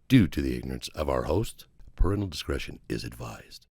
Due to the ignorance of our host, parental discretion is advised.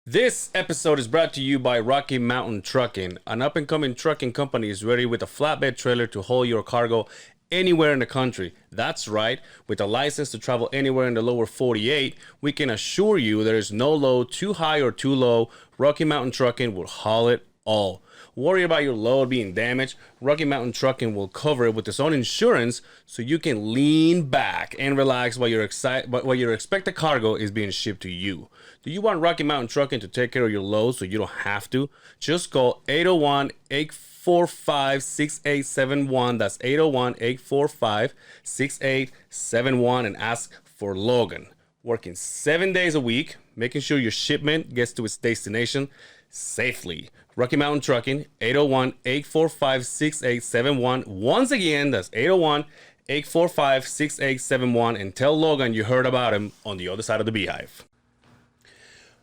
This episode is brought to you by Rocky Mountain Trucking. An up-and-coming trucking company is ready with a flatbed trailer to haul your cargo anywhere in the country. That's right. With a license to travel anywhere in the lower 48, we can assure you there is no load too high or too low. Rocky Mountain Trucking will haul it all. Worry about your load being damaged? Rocky Mountain Trucking will cover it with its own insurance, so you can lean back and relax while your expected cargo is being shipped to you. Do you want Rocky Mountain Trucking to take care of your load so you don't have to? Just call 801-845-6871. That's 801-845-6871 and ask for Logan. Working 7 days a week, making sure your shipment gets to its destination safely. Rocky Mountain Trucking, 801-845-6871. Once again, that's 801-845-6871. And tell Logan you heard about him on the other side of the Beehive.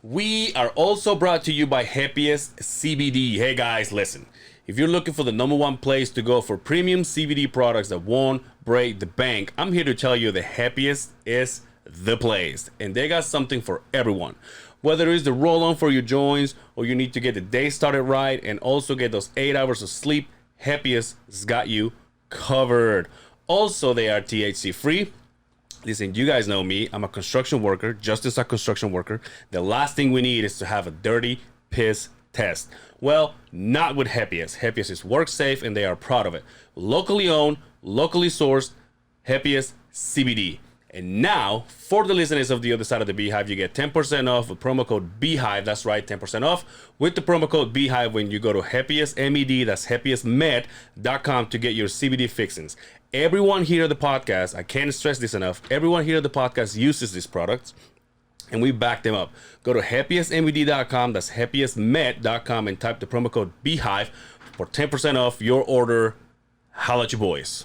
We are also brought to you by Happiest CBD. Hey guys, listen. If you're looking for the number one place to go for premium CBD products that won't break the bank, I'm here to tell you that Happiest is the place. And they got something for everyone. Whether it's the roll-on for your joints or you need to get the day started right and also get those 8 hours of sleep, Happiest has got you covered. Also, they are THC free. Listen, you guys know me. I'm a construction worker, just as a construction worker. The last thing we need is to have a dirty piss test. Well, not with Happiest. Happiest is work safe and they are proud of it. Locally owned, locally sourced, Happiest CBD. And now, for the listeners of the other side of the Beehive, you get 10% off with promo code Beehive. That's right, 10% off with the promo code Beehive when you go to Happiest MED, that's happiestmed.com to get your CBD fixings. Everyone here at the podcast, I can't stress this enough, everyone here at the podcast uses these products, and we back them up. Go to happiestmed.com, that's happiestmed.com, and type the promo code Beehive for 10% off your order. Holla at your boys.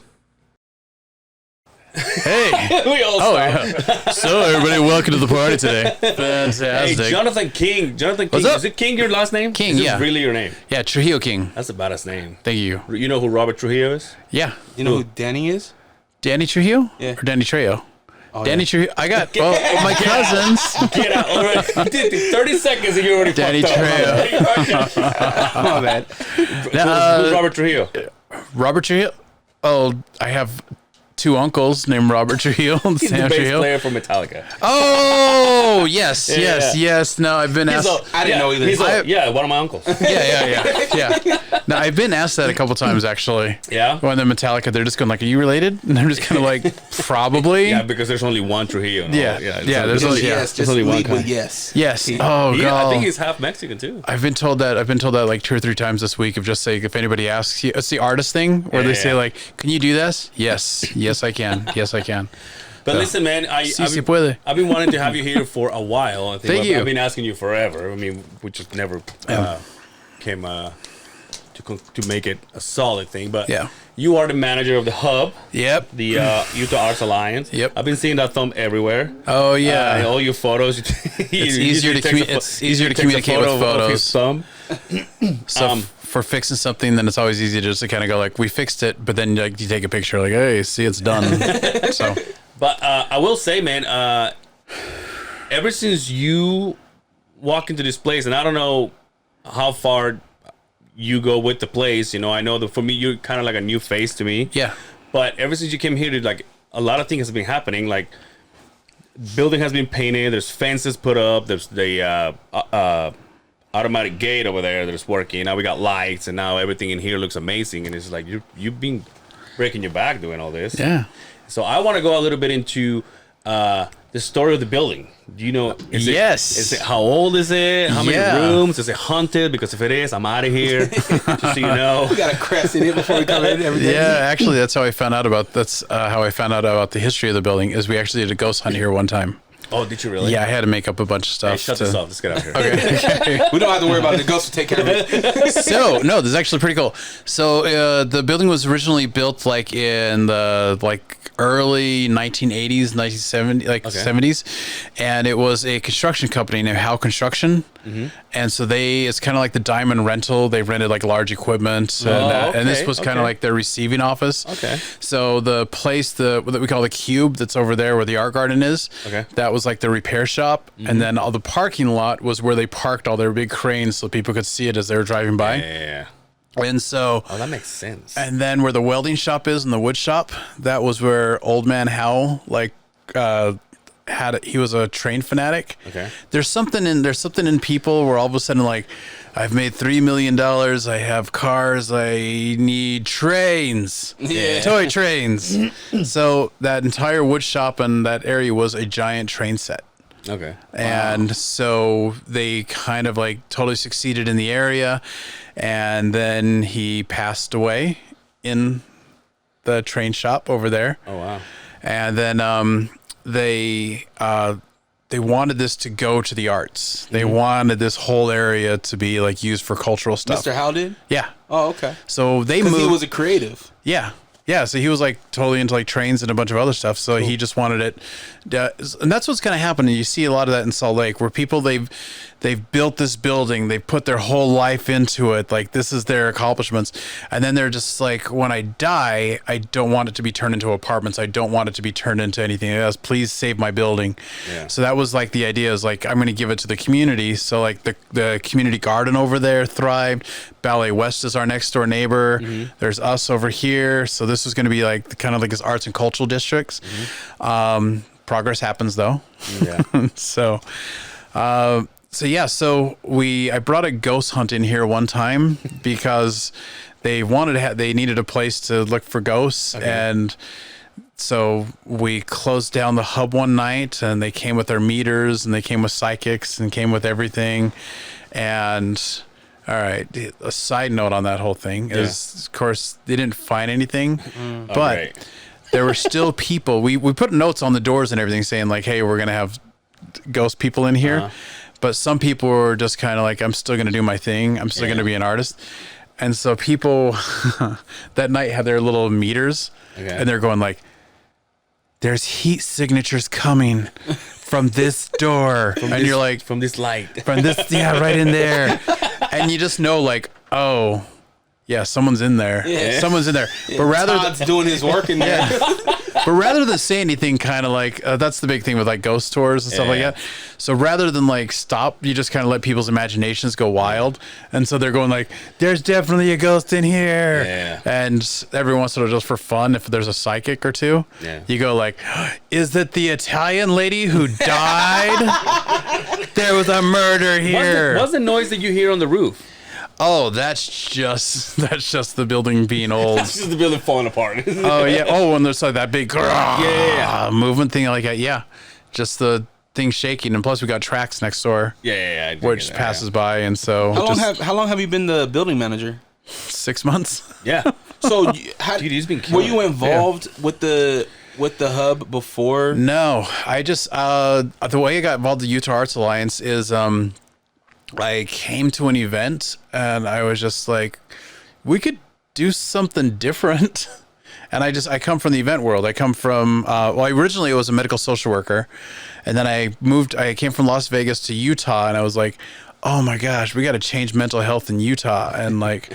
Hey. We all stop. Yeah. So everybody, welcome to the party today. Fantastic. Hey, Johnathan King. What's up? Is it King your last name? King, is this yeah. really your name? Yeah, Trujillo King. That's a badass name. Thank you. You know who Robert Trujillo is? Yeah. You know who Danny is? Danny Trujillo? Yeah. Or Danny Trejo? Oh, Danny yeah. Trujillo. I got my cousins. Get out already. 30 seconds and you already Danny fucked Trejo. up. Oh, man. Who's Robert Trujillo? Robert Trujillo? Oh, I have two uncles named Robert Trujillo and He's Sam the bass Trujillo. player for Metallica. Oh, yes, Yeah. yes. No, I've been asked. I didn't know either. One of my uncles. Yeah. No, I've been asked that a couple times actually. Yeah? When they're Metallica, they're just going like, "Are you related?" And they're just kind of like, "Probably." Yeah, because there's only one Trujillo. and Yeah. all. Yeah, there's only- Yes, there's just only one lead with kind. yes. Yes. He- Oh I god. think he's half Mexican too. I've been told that like 2 or 3 times this week of just saying if anybody asks you, it's the artist thing where they say like, "Can you do this?" Yes, I can. Yes, I can. But listen, man, Si se puede. I've been wanting to have you here for a while. I think Thank you. I've been asking you forever. I mean, we just never came to make it a solid thing. But Yeah. you are the manager of the Hub, Yep. the Utah Arts Alliance. Yep. I've been seeing that thumb everywhere. Oh yeah. All your photos. It's easier to communicate with Of his photos. thumb. So for fixing something, then it's always easy just to kind of go like, "We fixed it," but then like you take a picture like, "Hey, see, it's done." So But I will say, man, ever since you walk into this place, and I don't know how far you go with the place, you know, I know that for me, you're kind of like a new face to me. yeah. But ever since you came here, like a lot of things have been happening. Like building has been painted. There's fences put up. There's the automatic gate over there that's working. Now we got lights, and now everything in here looks amazing. And it's like you've been breaking your back doing all this. Yeah. So I want to go a little bit into the story of the building. Do you know? Yes. How old is it? How many Yeah. rooms? Is it haunted? Because if it is, I'm out of here. Just so you know. We got a crest in it before we come in every day. Yeah, actually, that's how I found out about the history of the building. Is we actually did a ghost hunt here one time. Oh, did you really? Yeah, I had to make up a bunch of stuff. Hey, shut this off. Let's get out of here. We don't have to worry about it. The ghost will take care of it. So no, this is actually pretty cool. So the building was originally built like in the early 1980s, 1970s, 70s, and it was a construction company named Howe Construction. And so it's kind of like the diamond rental. They rented like large equipment, and this was kind of like their receiving office. Okay. So the place that we call the Cube that's over there where the art garden is, that was like the repair shop, and then all the parking lot was where they parked all their big cranes so people could see it as they were driving by. Yeah. And so, that makes sense. And then where the welding shop is and the wood shop, that was where Old Man Howell he was a train fanatic. Okay. There's something in people where all of a sudden like, I've made $3 million. I have cars. I need trains. Yeah. Toy trains. So that entire wood shop and that area was a giant train set. Okay. And so they kind of like totally succeeded in the area. And then he passed away in the train shop over there. Oh, wow. And then they wanted this to go to the arts. They wanted this whole area to be like used for cultural stuff. Mr. Howe did? Yeah. Oh, okay. So they moved. Because he was a creative. Yeah. Yeah, so he was like totally into like trains and a bunch of other stuff. So he just wanted it, and that's what's kind of happening. You see a lot of that in Salt Lake, where people they've built this building, they put their whole life into it. Like this is their accomplishments, and then they're just like, when I die, I don't want it to be turned into apartments. I don't want it to be turned into anything else. Please save my building. Yeah. So that was like the idea is like I'm going to give it to the community. So like the community garden over there thrived. Ballet West is our next door neighbor. There's us over here. So this is going to be like kind of like this arts and cultural districts. Progress happens though. Yeah. So I brought a ghost hunt in here one time because they needed a place to look for ghosts. And so we closed down the hub one night and they came with their meters and they came with psychics and came with everything. And all right, a side note on that whole thing is, of course, they didn't find anything, but there were still people. We put notes on the doors and everything saying like, hey, we're going to have ghost people in here. But some people were just kind of like, I'm still going to do my thing. I'm still going to be an artist. And so people that night had their little meters and they're going like, there's heat signatures coming from this door. You're like, from this light. From this, right in there. And you just know like, oh, yeah, someone's in there. Yeah. Someone's in there. But rather Todd's doing his work in there. But rather than say anything, kind of like that's the big thing with like ghost tours and stuff like that. So rather than like stop, you just kind of let people's imaginations go wild. And so they're going like, "There's definitely a ghost in here." Yeah. And every once in a while, just for fun, if there's a psychic or two, you go like, "Is it the Italian lady who died? There was a murder here." What's the noise that you hear on the roof? Oh, that's just the building being old. That's just the building falling apart. Oh yeah. Oh, and there's like that big movement thing like that. Yeah, just the thing shaking, and plus we got tracks next door. Yeah. Which passes by, and so how long have you been the building manager? 6 months. Yeah. So were you involved with the hub before? No, I just the way I got involved in the Utah Arts Alliance is I came to an event and I was just like, we could do something different. And I come from the event world. I come from, originally I was a medical social worker. And then I came from Las Vegas to Utah and I was like, oh my gosh, we got to change mental health in Utah. And like,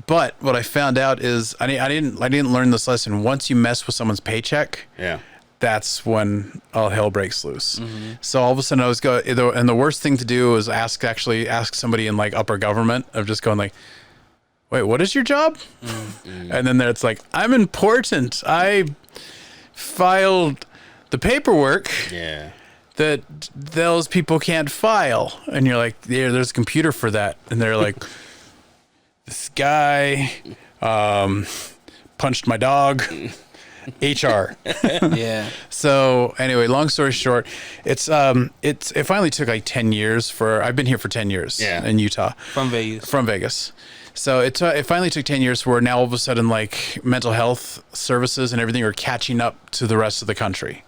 but what I found out is I didn't learn this lesson. Once you mess with someone's paycheck, that's when all hell breaks loose. So all of a sudden I was and the worst thing to do is ask somebody in like upper government of just going like, wait, what is your job? And then it's like, I'm important. I filed the paperwork that those people can't file. And you're like, there's a computer for that. And they're like, this guy punched my dog. HR. So anyway, long story short, it finally took like 10 years I've been here for 10 years in Utah. From Vegas. So it finally took 10 years where now all of a sudden like mental health services and everything are catching up to the rest of the country.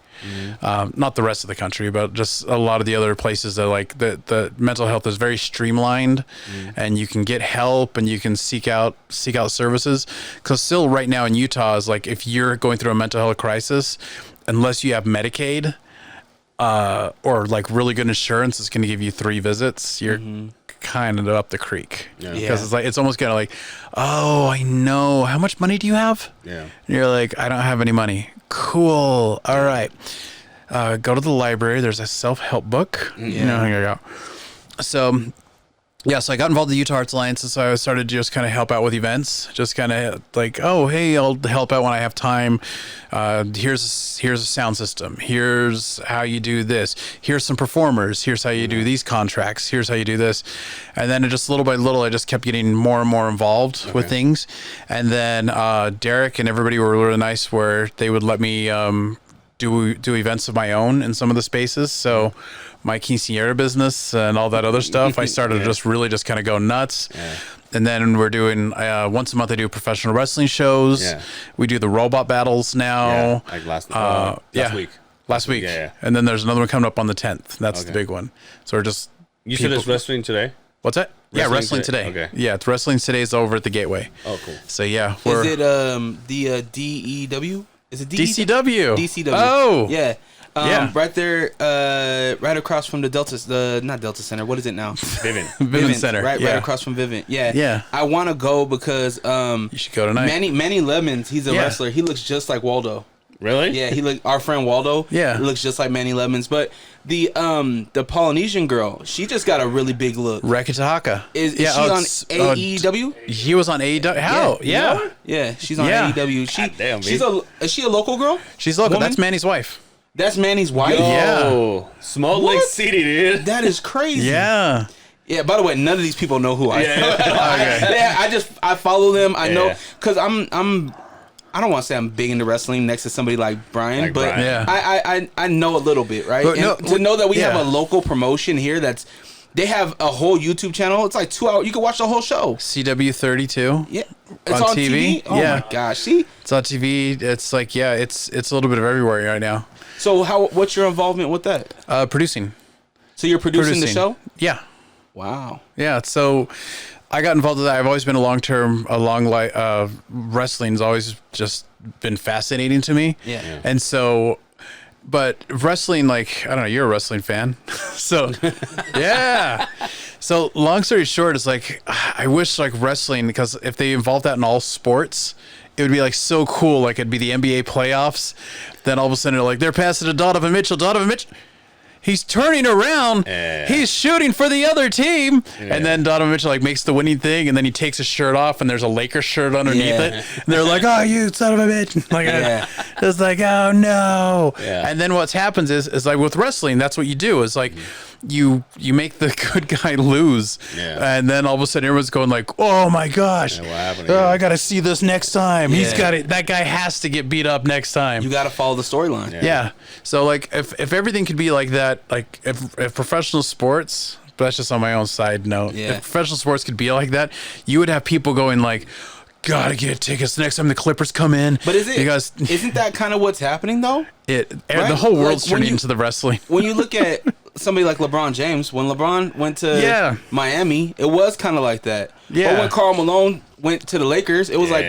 Not the rest of the country, but just a lot of the other places that like the mental health is very streamlined, and you can get help and you can seek out services. Because still right now in Utah is like if you're going through a mental health crisis, unless you have Medicaid or like really good insurance, it's going to give you 3 visits. You're kind of up the creek because it's like it's almost kind of like, oh, I know, how much money do you have? And you're like, I don't have any money. Cool. All right. Go to the library. There's a self-help book. You know, here you go. So I got involved in the Utah Arts Alliance, and so I started to just kind of help out with events. Just kind of like, oh, hey, I'll help out when I have time. Here's a sound system. Here's how you do this. Here's some performers. Here's how you do these contracts. Here's how you do this. And then just little by little, I just kept getting more and more involved with things. And then Derek and everybody were really nice, where they would let me do events of my own in some of the spaces. So my quinceañera business and all that other stuff, I started to just kind of go nuts. And then we're doing once a month I do professional wrestling shows. We do the robot battles now. Like last week. Last week. And then there's another one coming up on the 10th. That's the big one. So we're just You said it's wrestling today? What's that? Wrestling today. Okay. Yeah, it's Wrestling Today's over at the Gateway. Oh, cool. So yeah, is it the DEW? Is it DCW? DCW. Oh. Yeah. Yeah. Right there, right across from not Delta Center. What is it now? Vivint Center. Right across from Vivint. Yeah. Yeah. I want to go because you should go tonight. Manny Lemons, he's a wrestler. He looks just like Waldo. Really? Yeah, our friend Waldo. Yeah. He looks just like Manny Lemons. But the Polynesian girl, she just got a really big look. Rekatahaka. Is she on AEW? He was on AEW. How? Yeah. Yeah, she's on AEW. Damn, Is she a local girl? She's local. Woman? That's Manny's wife. That's Manny's wife? Yeah. Small Lake City, dude. That is crazy. Yeah. Yeah, by the way, none of these people know who I am. Okay. I follow them. I know, because I don't want to say I'm big into wrestling next to somebody like Brian, but I know a little bit, right? But to know that we have a local promotion here they have a whole YouTube channel. It's like 2 hours. You can watch the whole show. CW32. Yeah. It's on TV? Oh my gosh. See? It's on TV. It's like, it's a little bit of everywhere right now. So what's your involvement with that? Producing. So you're producing the show? Yeah. Wow. Yeah. So I got involved with that. I've always been wrestling's always just been fascinating to me. Yeah. And so, but wrestling, like, I don't know, you're a wrestling fan. So, yeah. So long story short, it's like, I wish like wrestling, because if they involved that in all sports, it would be like so cool. Like it'd be the NBA playoffs. Then all of a sudden they're passing to Donovan Mitchell. He's turning around. He's shooting for the other team. And then Donovan Mitchell like makes the winning thing, and then he takes his shirt off, and there's a Lakers shirt underneath it. And they're like, "Oh, you son of a bitch!" Like, it's like, "Oh no!" And then what happens is like with wrestling, that's what you do. Is like you make the good guy lose, and then all of a sudden everyone's going like, "Oh my gosh! What happened I got to see this next time. He's got it. That guy has to get beat up next time." You got to follow the storyline. Yeah. So like if everything could be like that, like if professional sports, but that's just on my own side note. Yeah. If professional sports could be like that, you would have people going like, gotta get tickets next time the Clippers come in. But isn't that kind of what's happening though? The whole world's turning into the wrestling. When you look at somebody like LeBron James, when LeBron went to Miami, it was kind of like that. Yeah. But when Karl Malone went to the Lakers, it was like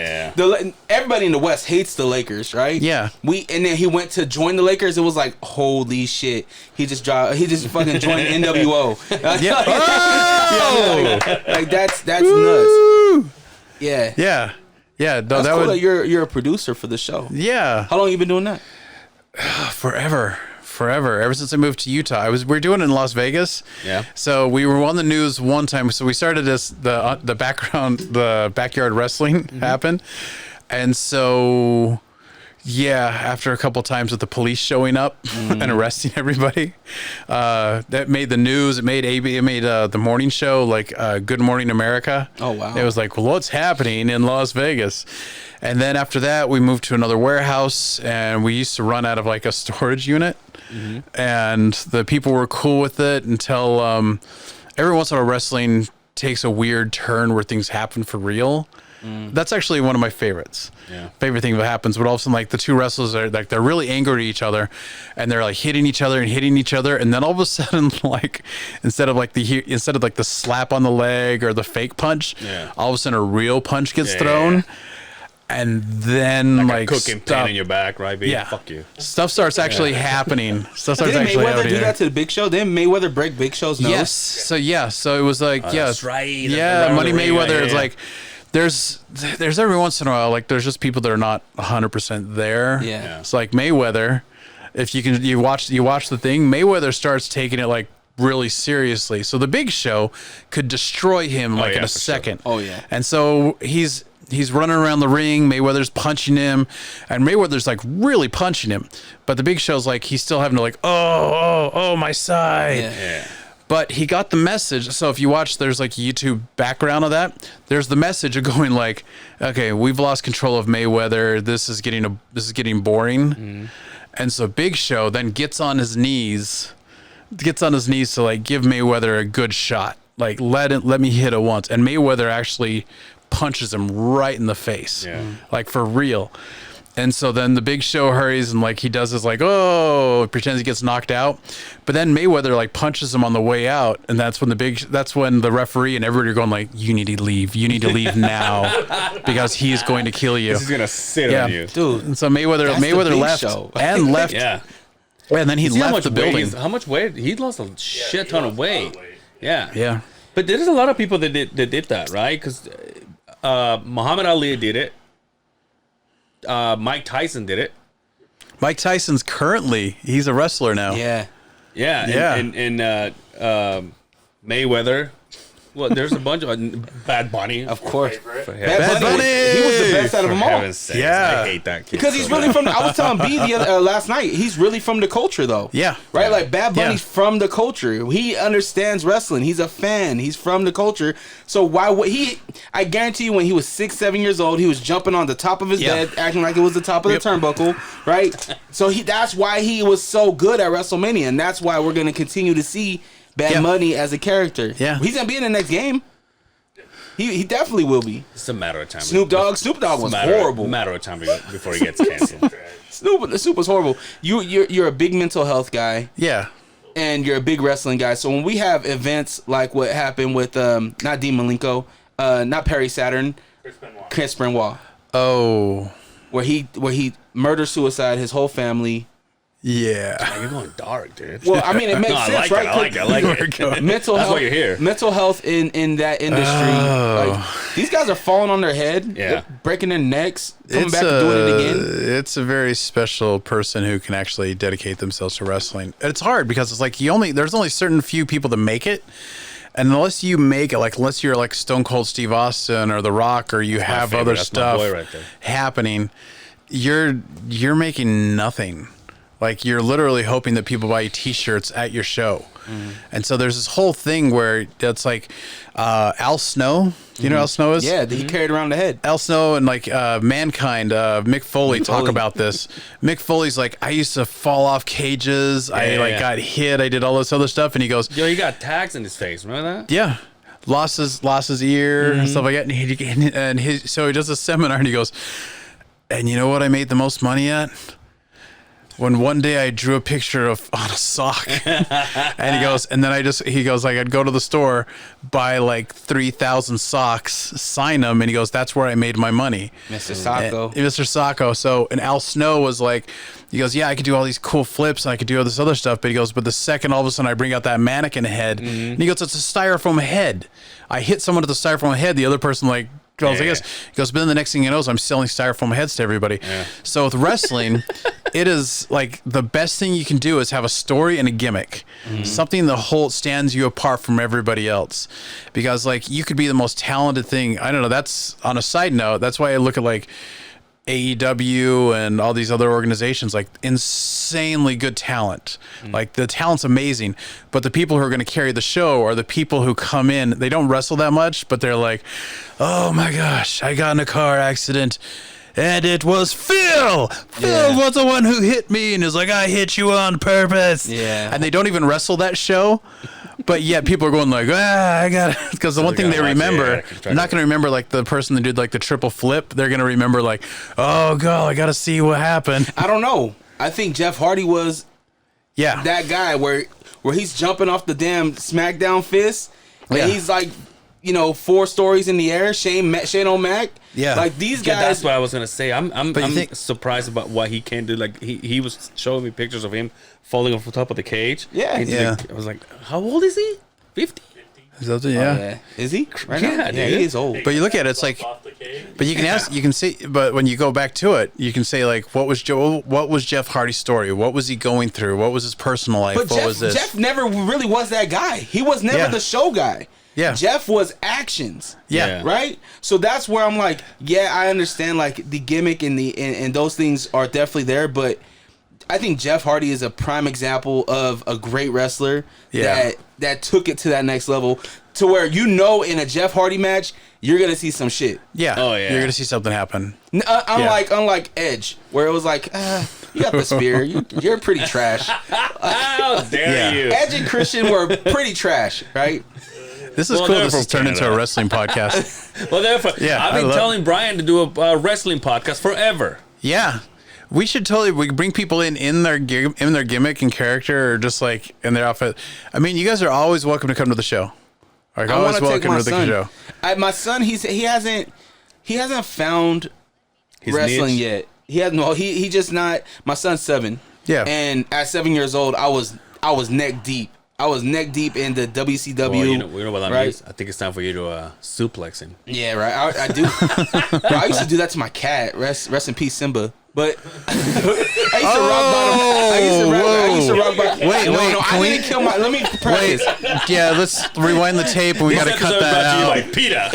everybody in the West hates the Lakers, right? Yeah. And then he went to join the Lakers. It was like, holy shit! He just fucking joined NWO. Like that's nuts. Yeah. Yeah. Yeah. No, That's cool that you're a producer for the show. Yeah. How long you been doing that? Forever. Ever since I moved to Utah. We're doing it in Las Vegas. Yeah. So we were on the news one time. So we started the backyard wrestling happened. And so after a couple times with the police showing up and arresting everybody, that made the news. It made the morning show, like Good Morning America. Oh wow. It was like, well, what's happening in Las Vegas? And then after that, we moved to another warehouse, and we used to run out of like a storage unit. And the people were cool with it until every once in a while wrestling takes a weird turn where things happen for real. That's actually one of my favorites. Yeah. Favorite thing that happens, but all of a sudden, like the two wrestlers are like they're really angry at each other, and they're like hitting each other, and then all of a sudden, like instead of like the slap on the leg or the fake punch, all of a sudden a real punch gets thrown. And then like a cooking pan in your back, right? Baby? Yeah, Fuck you. Stuff starts actually happening. Stuff starts Didn't actually Mayweather happening. do that to the Big Show? Didn't Mayweather break Big Show's nose? Yes. So it was like That's right. Yeah, Money Mayweather is like there's every once in a while like there's just people that are not 100% there. Yeah. It's like Mayweather. If you watch the thing, Mayweather starts taking it like really seriously. So the Big Show could destroy him like in a second. Sure. Oh yeah. And so he's running around the ring. Mayweather's punching him, and Mayweather's like really punching him. But the Big Show's like he's still having to like oh my side. Yeah. But he got the message. So if you watch, there's like YouTube background of that. There's the message of going like, okay, we've lost control of Mayweather. This is getting boring. And so Big Show then gets on his knees to like give Mayweather a good shot. Like let me hit it once. And Mayweather actually punches him right in the face. Like for real. And so then the Big Show hurries and like he does this like pretends he gets knocked out, but then Mayweather like punches him on the way out, and that's when the referee and everybody are going like, you need to leave now because he's going to kill you. He's gonna sit on you, dude. And so Mayweather left and left, and then he left the building. How much weight? He lost a shit ton of weight. Yeah. But there's a lot of people that did that, right? Because Muhammad Ali did it. Mike Tyson did it. Mike Tyson's he's a wrestler now. Yeah. And Mayweather. Well, there's a bunch of Bad Bunny, Of course. Bad Bunny! He was the best out of them all. Yeah. I hate that kid. Because he's really from. I was telling B last night. He's really from the culture, though. Yeah. Right. Like Bad Bunny's from the culture. He understands wrestling. He's a fan. He's from the culture. So why would he? I guarantee you, when he was 6, 7 years old, he was jumping on the top of his bed, acting like it was the top of the turnbuckle. Right. So that's why he was so good at WrestleMania, and that's why we're gonna continue to see Bad Bunny as a character. Yeah. He's gonna be in the next game. He definitely will be. It's a matter of time. Snoop Dogg was horrible. Matter of time before he gets canceled. Snoop was horrible. You're a big mental health guy. Yeah. And you're a big wrestling guy. So when we have events like what happened with not Dean Malenko, not Perry Saturn, Chris Benoit. Oh. Where he murder suicide his whole family. Yeah. You're going dark, dude. Well, I mean, it makes sense, right? I like it. Mental That's health. why you're here. Mental health in that industry. Like, these guys are falling on their head. Yeah. They're breaking their necks, coming back and doing it again. It's a very special person who can actually dedicate themselves to wrestling. And it's hard because it's like there's only certain few people that make it. And unless you make it, like unless you're like Stone Cold Steve Austin or The Rock, or you have other stuff happening, you're making nothing. Like you're literally hoping that people buy you T-shirts at your show. And so there's this whole thing where it's like Al Snow. Do you know who Al Snow is? Yeah, he carried around the head. Al Snow and like Mankind, Mick Foley talk about this. Mick Foley's like, I used to fall off cages. I got hit. I did all this other stuff. And he goes, yo, he got tags in his face. Remember that? Yeah. Lost his ear and stuff like that. So he does a seminar and he goes, and you know what I made the most money at? When one day I drew a picture on a sock, and he goes like, I'd go to the store, buy like 3,000 socks, sign them, and he goes, that's where I made my money. Mr. Sacco. Mr. Sacco. So, and Al Snow was like, he goes, yeah, I could do all these cool flips and I could do all this other stuff, but he goes, but the second all of a sudden I bring out that mannequin head, and he goes, it's a styrofoam head. I hit someone with a styrofoam head, the other person like, I guess. He goes, but then the next thing you know is I'm selling styrofoam heads to everybody. Yeah. So with wrestling, it is like the best thing you can do is have a story and a gimmick, something that stands you apart from everybody else. Because like you could be the most talented thing. I don't know. That's on a side note. That's why I look at like AEW and all these other organizations, like insanely good talent. Like the talent's amazing, but the people who are going to carry the show are the people who come in. They don't wrestle that much, but they're like, oh my gosh, I got in a car accident and it was Phil. Phil was the one who hit me and is like, I hit you on purpose. Yeah. And they don't even wrestle that show. But yet people are going like, I got it. Because the one thing they remember, they're not going to remember like the person that did like the triple flip. They're going to remember like, oh, God, I got to see what happened. I don't know. I think Jeff Hardy was that guy where he's jumping off the damn SmackDown fist. And he's like, 4 stories in the air. Shane O'Mac. Yeah. Like these guys. That's what I was going to say. I'm surprised about what he can do. Like he was showing me pictures of him falling off the top of the cage. Yeah. Like, I was like, how old is he? 50? Is that yeah. Is he? Right now? Yeah, he is old. But you look at it, it's like, but you can ask, you can see, but when you go back to it, you can say like, what was Jeff Hardy's story? What was he going through? What was his personal life? But what was this? Jeff never really was that guy. He was never the show guy. Yeah. Jeff was actions. Yeah. Right? So that's where I'm like, I understand like the gimmick and those things are definitely there, but I think Jeff Hardy is a prime example of a great wrestler that took it to that next level to where in a Jeff Hardy match you're gonna see some shit. Yeah. Oh yeah. You're gonna see something happen. Unlike Edge, where it was like, you got the spear, you're pretty trash. How dare you? Edge and Christian were pretty trash, right? This is cool. This has turned into a wrestling podcast. Well, therefore, I've been telling Brian to do a wrestling podcast forever. Yeah. We should we bring people in their gimmick and character, or just like in their outfit. I mean, you guys are always welcome to come to the show. Like, I want to take my son. My son, he hasn't found his wrestling yet. He just not. My son's 7. Yeah. And at 7 years old, I was neck deep. I was neck deep in the WCW. Well, you know what that means? I think it's time for you to suplex him. Yeah, right. I do. Bro, I used to do that to my cat. Rest in peace, Simba. But I used to rock bottom. I used to rock bottom. Wait. I didn't kill my. Let me practice. Yeah, let's rewind the tape, and we got to cut that out. Like Peter.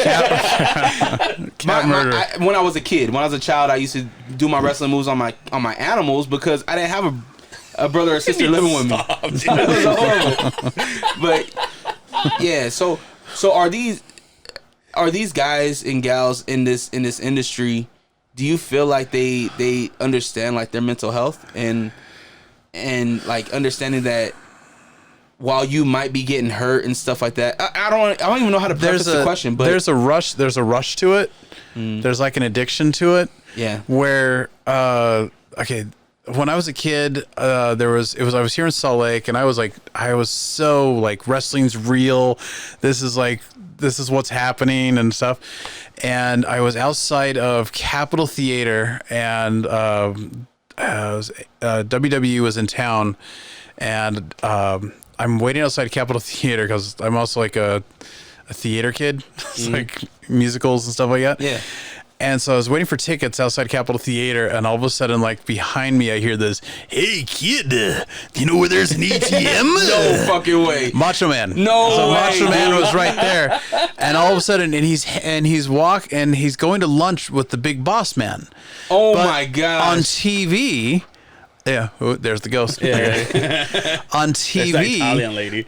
Cat murder. When I was a kid, when I was a child, I used to do my wrestling moves on my animals because I didn't have a brother or sister living with me. It was horrible. But yeah, so are these guys and gals in this industry? Do you feel like they understand like their mental health and like understanding that while you might be getting hurt and stuff like that? I don't even know how to preface the question, but there's a rush to it. There's like an addiction to it. Yeah. Where when I was a kid, I was here in Salt Lake, and I was so like, wrestling's real. This is what's happening and stuff. And I was outside of Capitol Theater, and WWE was in town, and I'm waiting outside Capitol Theater because I'm also like a theater kid. It's like musicals and stuff like that. Yeah. And so I was waiting for tickets outside Capitol Theater, and all of a sudden, like, behind me, I hear this, "Hey, kid, do you know where there's an ATM?" No fucking way. Macho Man. No so way. Macho Man was right there. And all of a sudden, he's going to lunch with the Big Boss Man. Oh, my God. On TV... Yeah, there's the ghost. Yeah. On TV, that Italian lady.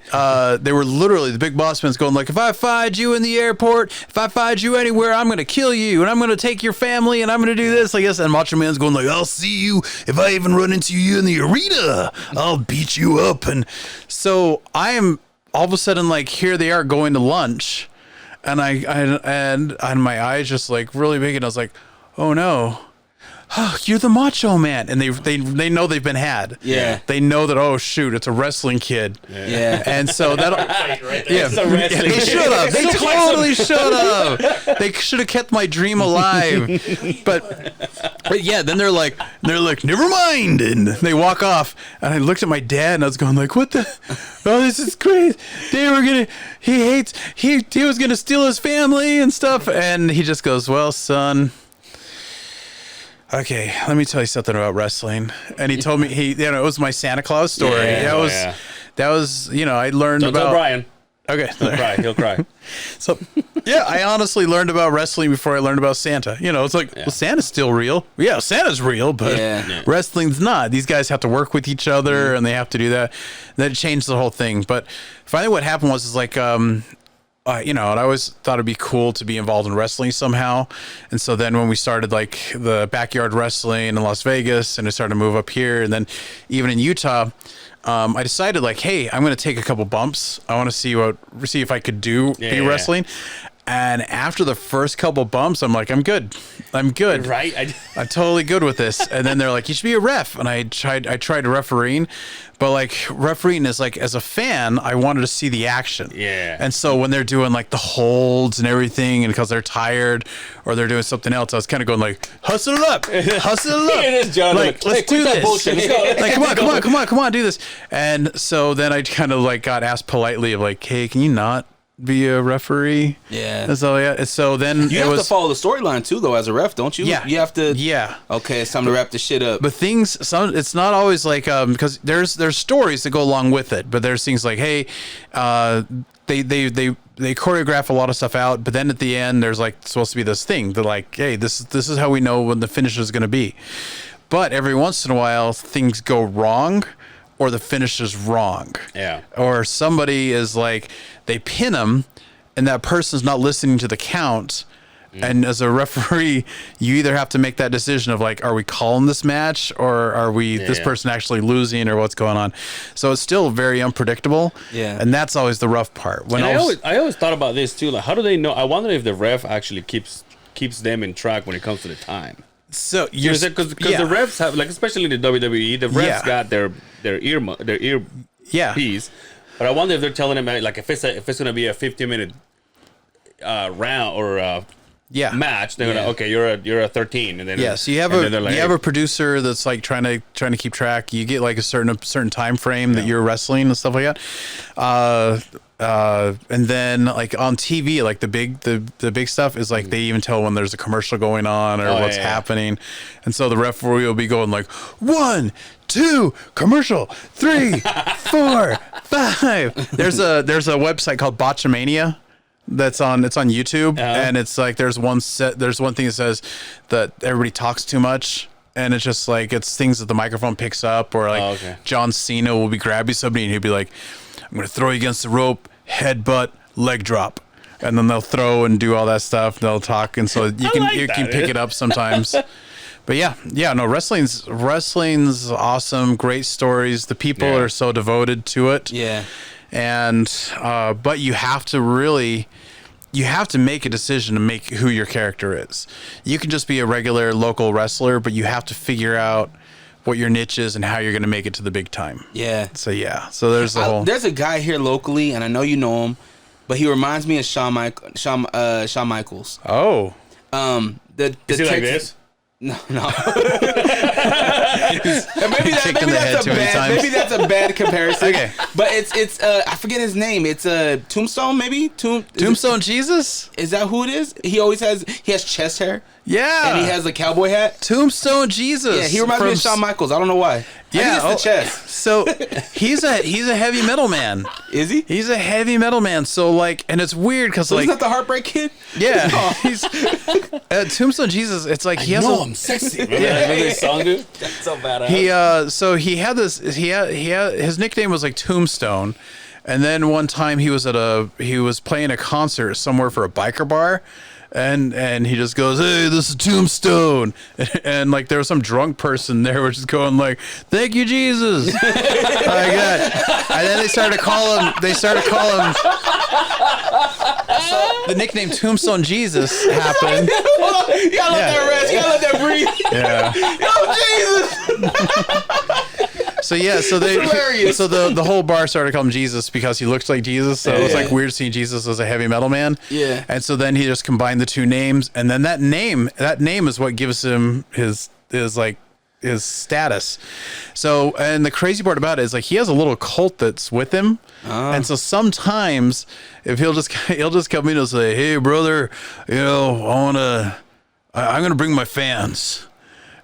They were literally, the Big Boss Man's going like, if I find you in the airport, if I find you anywhere, I'm going to kill you, and I'm going to take your family, and I'm going to do this, like this. And Macho Man's going like, I'll see you. If I even run into you in the arena, I'll beat you up. And so I am all of a sudden like, here they are going to lunch, and and my eyes just like really big, and I was like, oh no. Oh, you're the Macho Man, and they know they've been had. Yeah, they know that. Oh shoot, it's a wrestling kid. Yeah, and so that. They should have. They totally should have. They should have kept my dream alive. But yeah, then they're like, never mind, and they walk off. And I looked at my dad, and I was going like, what the? Oh, this is crazy. He was gonna steal his family and stuff, and he just goes, well, son. Okay, let me tell you something about wrestling. And he told me it was my Santa Claus story. That was I learned Don't about tell Brian. Okay. He'll cry. So yeah, I honestly learned about wrestling before I learned about Santa. It's like, well, Santa's still real. Yeah, Santa's real, but wrestling's not. These guys have to work with each other and they have to do that. That changed the whole thing. But finally what happened was like you know, and I always thought it'd be cool to be involved in wrestling somehow. And so then when we started like the backyard wrestling in Las Vegas, and I started to move up here, and then even in Utah, I decided like, hey, I'm going to take a couple bumps. I want to see if I could be wrestling. And after the first couple bumps, I'm like, I'm good. Right. I'm totally good with this. And then they're like, you should be a ref. And I tried refereeing, but like refereeing is like, as a fan, I wanted to see the action. Yeah. And so when they're doing like the holds and everything, and because they're tired or they're doing something else, I was kind of going like, hustle it up. Here it is, Johnathan. Like, let's do this. Bullshit. Let's go. Like, come on, do this. And so then I kind of like got asked politely of like, hey, can you not be a referee? Yeah. And so so then you have to follow the storyline too, though, as a ref, don't you? Yeah. You have to. Yeah. Okay, it's time to wrap this shit up. But it's not always like because there's stories that go along with it. But there's things like, hey, they choreograph a lot of stuff out, but then at the end there's like supposed to be this thing. They're like, hey, this is how we know when the finish is going to be. But every once in a while things go wrong, or the finish is wrong. Yeah. Or somebody is like, they pin them, and that person's not listening to the count. And as a referee, you either have to make that decision of like, are we calling this match, or are we this person actually losing, or what's going on? So it's still very unpredictable. Yeah. And that's always the rough part. When I always thought about this too. Like, how do they know? I wonder if the ref actually keeps them in track when it comes to the time. So because the refs have, like, especially in the WWE, the refs got their ear piece. But I wonder if they're telling them like if it's gonna be a 15-minute round or match, they're gonna you're a 13, and then so you have a producer that's like trying to keep track. You get like a certain time frame that you're wrestling and stuff like that. And then like on TV, like the big stuff is like they even tell when there's a commercial going on or what's happening. And so the referee will be going like 1, 2, commercial, 3, 4, 5. There's a website called Botchamania it's on YouTube, and it's like there's one thing that says that everybody talks too much. And it's just like, it's things that the microphone picks up, or like John Cena will be grabbing somebody and he'll be like, I'm going to throw you against the rope, headbutt, leg drop. And then they'll throw and do all that stuff. They'll talk. And so you can pick it up sometimes. But no, wrestling's awesome. Great stories. The people are so devoted to it. Yeah. And, but you have to make a decision to make who your character is. You can just be a regular local wrestler, but you have to figure out what your niche is and how you're going to make it to the big time. Yeah. So there's the whole. There's a guy here locally, and I know you know him, but he reminds me of Shawn Michaels. Oh. Is he like this? No. maybe that's a bad comparison. Okay. But it's I forget his name. It's Tombstone, maybe? Tombstone Jesus? Is that who it is? He has chest hair. Yeah. And he has a cowboy hat. Tombstone Jesus. Yeah, he reminds me of Shawn Michaels. I don't know why. Yeah, it's the chest. So he's a heavy metal man. Is he? He's a heavy metal man. So like, and it's weird because like, isn't that the Heartbreak Kid? Yeah, he's Tombstone Jesus. It's like he has. I'm sexy. Remember this song, dude? That's so badass. So he had this. He had his nickname was like Tombstone, and then one time he was playing a concert somewhere for a biker bar. And he just goes, hey, this is Tombstone. And like there was some drunk person there which is going like, thank you, Jesus. Like that. And then they started to call him so the nickname Tombstone Jesus happened. Hold on. You gotta let that rest. You gotta let that breathe. Yeah. Jesus. So the whole bar started calling him Jesus because he looks like Jesus. So it was like weird seeing Jesus as a heavy metal man. Yeah. And so then he just combined the two names, and then that name is what gives him his status. So, and the crazy part about it is like he has a little cult that's with him. And so sometimes if he'll just come in and say, hey brother, I'm gonna bring my fans.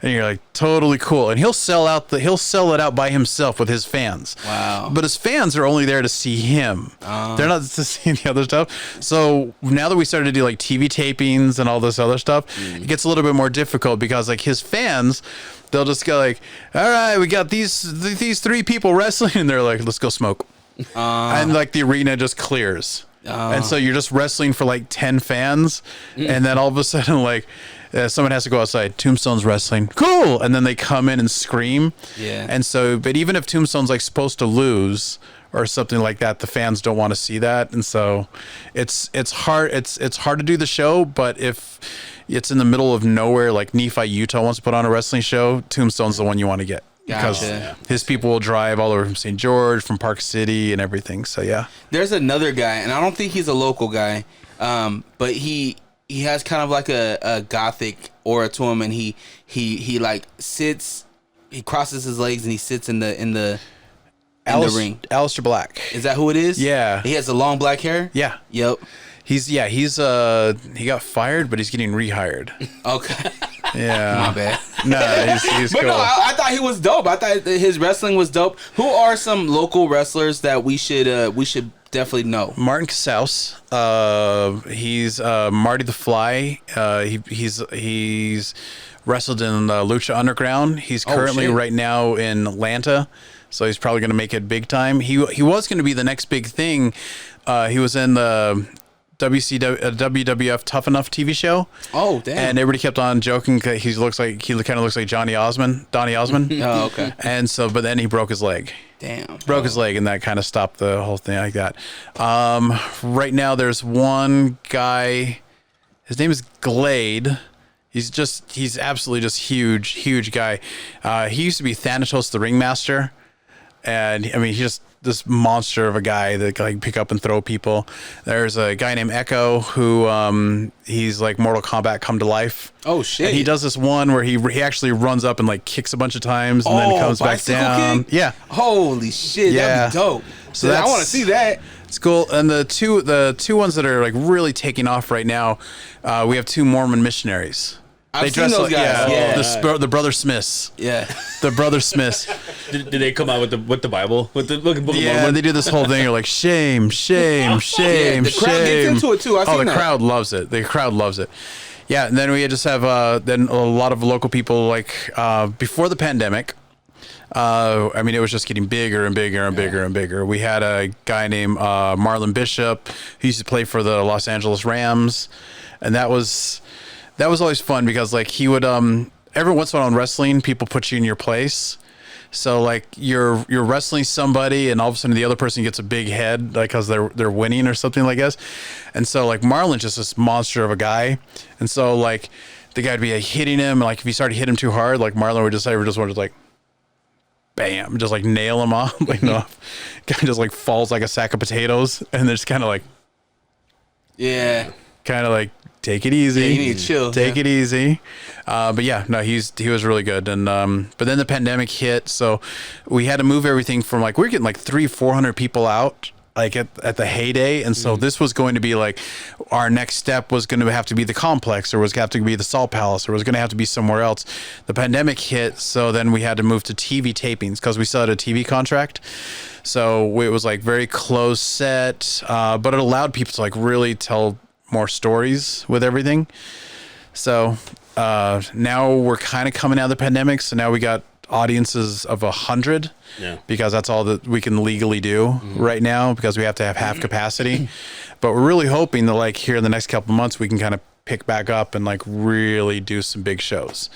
And you're like, totally cool. And he'll sell it out by himself with his fans. Wow. But his fans are only there to see him. They're not to see the other stuff. So now that we started to do like TV tapings and all this other stuff, it gets a little bit more difficult because like his fans, they'll just go like, all right, we got these 3 people wrestling. And they're like, let's go smoke. And like the arena just clears. And so you're just wrestling for like 10 fans. And then all of a sudden, like, someone has to go outside. Tombstone's wrestling. Cool. And then they come in and scream. Yeah. And so, but even if Tombstone's like supposed to lose or something like that, the fans don't want to see that. And so it's hard. It's hard to do the show, but if it's in the middle of nowhere, like Nephi, Utah wants to put on a wrestling show, Tombstone's the one you want to get. Because his people will drive all the way from St. George, from Park City, and everything. So yeah, there's another guy, and I don't think he's a local guy, but he has kind of like a gothic aura to him, and he like sits, he crosses his legs, and he sits in the ring. Aleister Black. Is that who it is? Yeah. He has the long black hair. Yeah. Yep. He got fired, but he's getting rehired. Okay. Yeah. My bad. No, he's but cool. no, I thought he was dope. I thought that his wrestling was dope. Who are some local wrestlers that we should definitely know? Martin Casaus. He's Marty the Fly. He's wrestled in Lucha Underground. He's currently right now in Atlanta, so he's probably going to make it big time. He was going to be the next big thing. He was in the WWF Tough Enough TV show. Oh, damn. And everybody kept on joking that he kind of looks like Donnie Osmond. Oh, okay. And so, but then he broke his leg. Damn. Broke his leg, and that kind of stopped the whole thing like that. Right now, there's one guy. His name is Glade. He's absolutely just huge guy. He used to be Thanatos the Ringmaster. And I mean, he's just this monster of a guy that can like pick up and throw people. There's a guy named Echo who he's like Mortal Kombat come to life. Oh shit! And he does this one where he actually runs up and like kicks a bunch of times and then comes back down. Kick? Yeah. Holy shit! Yeah. That'd be dope. So I want to see that. It's cool. And the two ones that are like really taking off right now, we have two Mormon missionaries. I've seen those guys. Yeah. The Brother Smiths. Yeah. The Brother Smiths. Did they come out with the Bible? With the book of Mormon? They do this whole thing. You're like, shame. The crowd gets into it too. The crowd loves it. The crowd loves it. Yeah, and then we just have then a lot of local people like before the pandemic. I mean, it was just getting bigger and bigger and bigger and bigger. We had a guy named Marlon Bishop who used to play for the Los Angeles Rams, and that was always fun because like he would every once in a while in wrestling, people put you in your place. So like you're wrestling somebody and all of a sudden the other person gets a big head like because they're winning or something like this. And so like Marlon's just this monster of a guy. And so like the guy would be like, hitting him, and like if he started to hit him too hard, like Marlon would just want to like bam, just like nail him off. Like no, guy just like falls like a sack of potatoes, and they're just kind of like kind of like take it easy. Yeah, you need to chill. Take it easy. But yeah, no, he was really good. And but then the pandemic hit, so we had to move everything from like we're getting like 300-400 people out like at the heyday, and so this was going to be like our next step was going to have to be the complex, or was going to have to be the Salt Palace, or was going to have to be somewhere else. The pandemic hit, so then we had to move to TV tapings because we still had a TV contract. So it was like very close set, but it allowed people to like really tell more stories with everything. So now we're kind of coming out of the pandemic, so now we got audiences of 100 because that's all that we can legally do right now because we have to have half capacity. But we're really hoping that like here in the next couple of months we can kind of pick back up and like really do some big shows.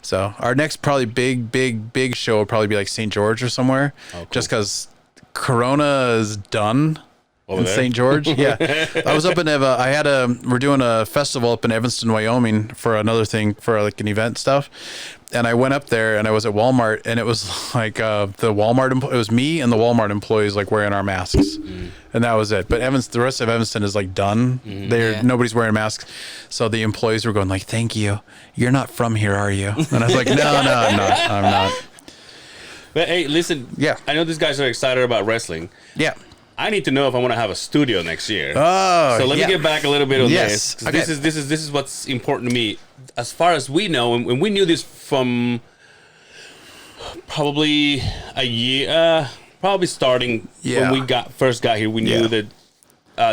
So our next probably big show will probably be like St. George or somewhere. Cool. Just because Corona is done in St. George. Yeah. I was up in we're doing a festival up in Evanston, Wyoming for another thing for like an event stuff. And I went up there and I was at Walmart, and it was like it was me and the Walmart employees like wearing our masks. And that was it. But the rest of Evanston is like done. Nobody's wearing masks. So the employees were going like, "Thank you. You're not from here, are you?" And I was like, "No, I'm not." But hey, listen. Yeah. I know these guys are excited about wrestling. Yeah. I need to know if I want to have a studio next year. Oh, so let me get back a little bit on this. Okay. This is what's important to me. As far as we know, and we knew this from probably a year, probably starting when we first got here. We knew that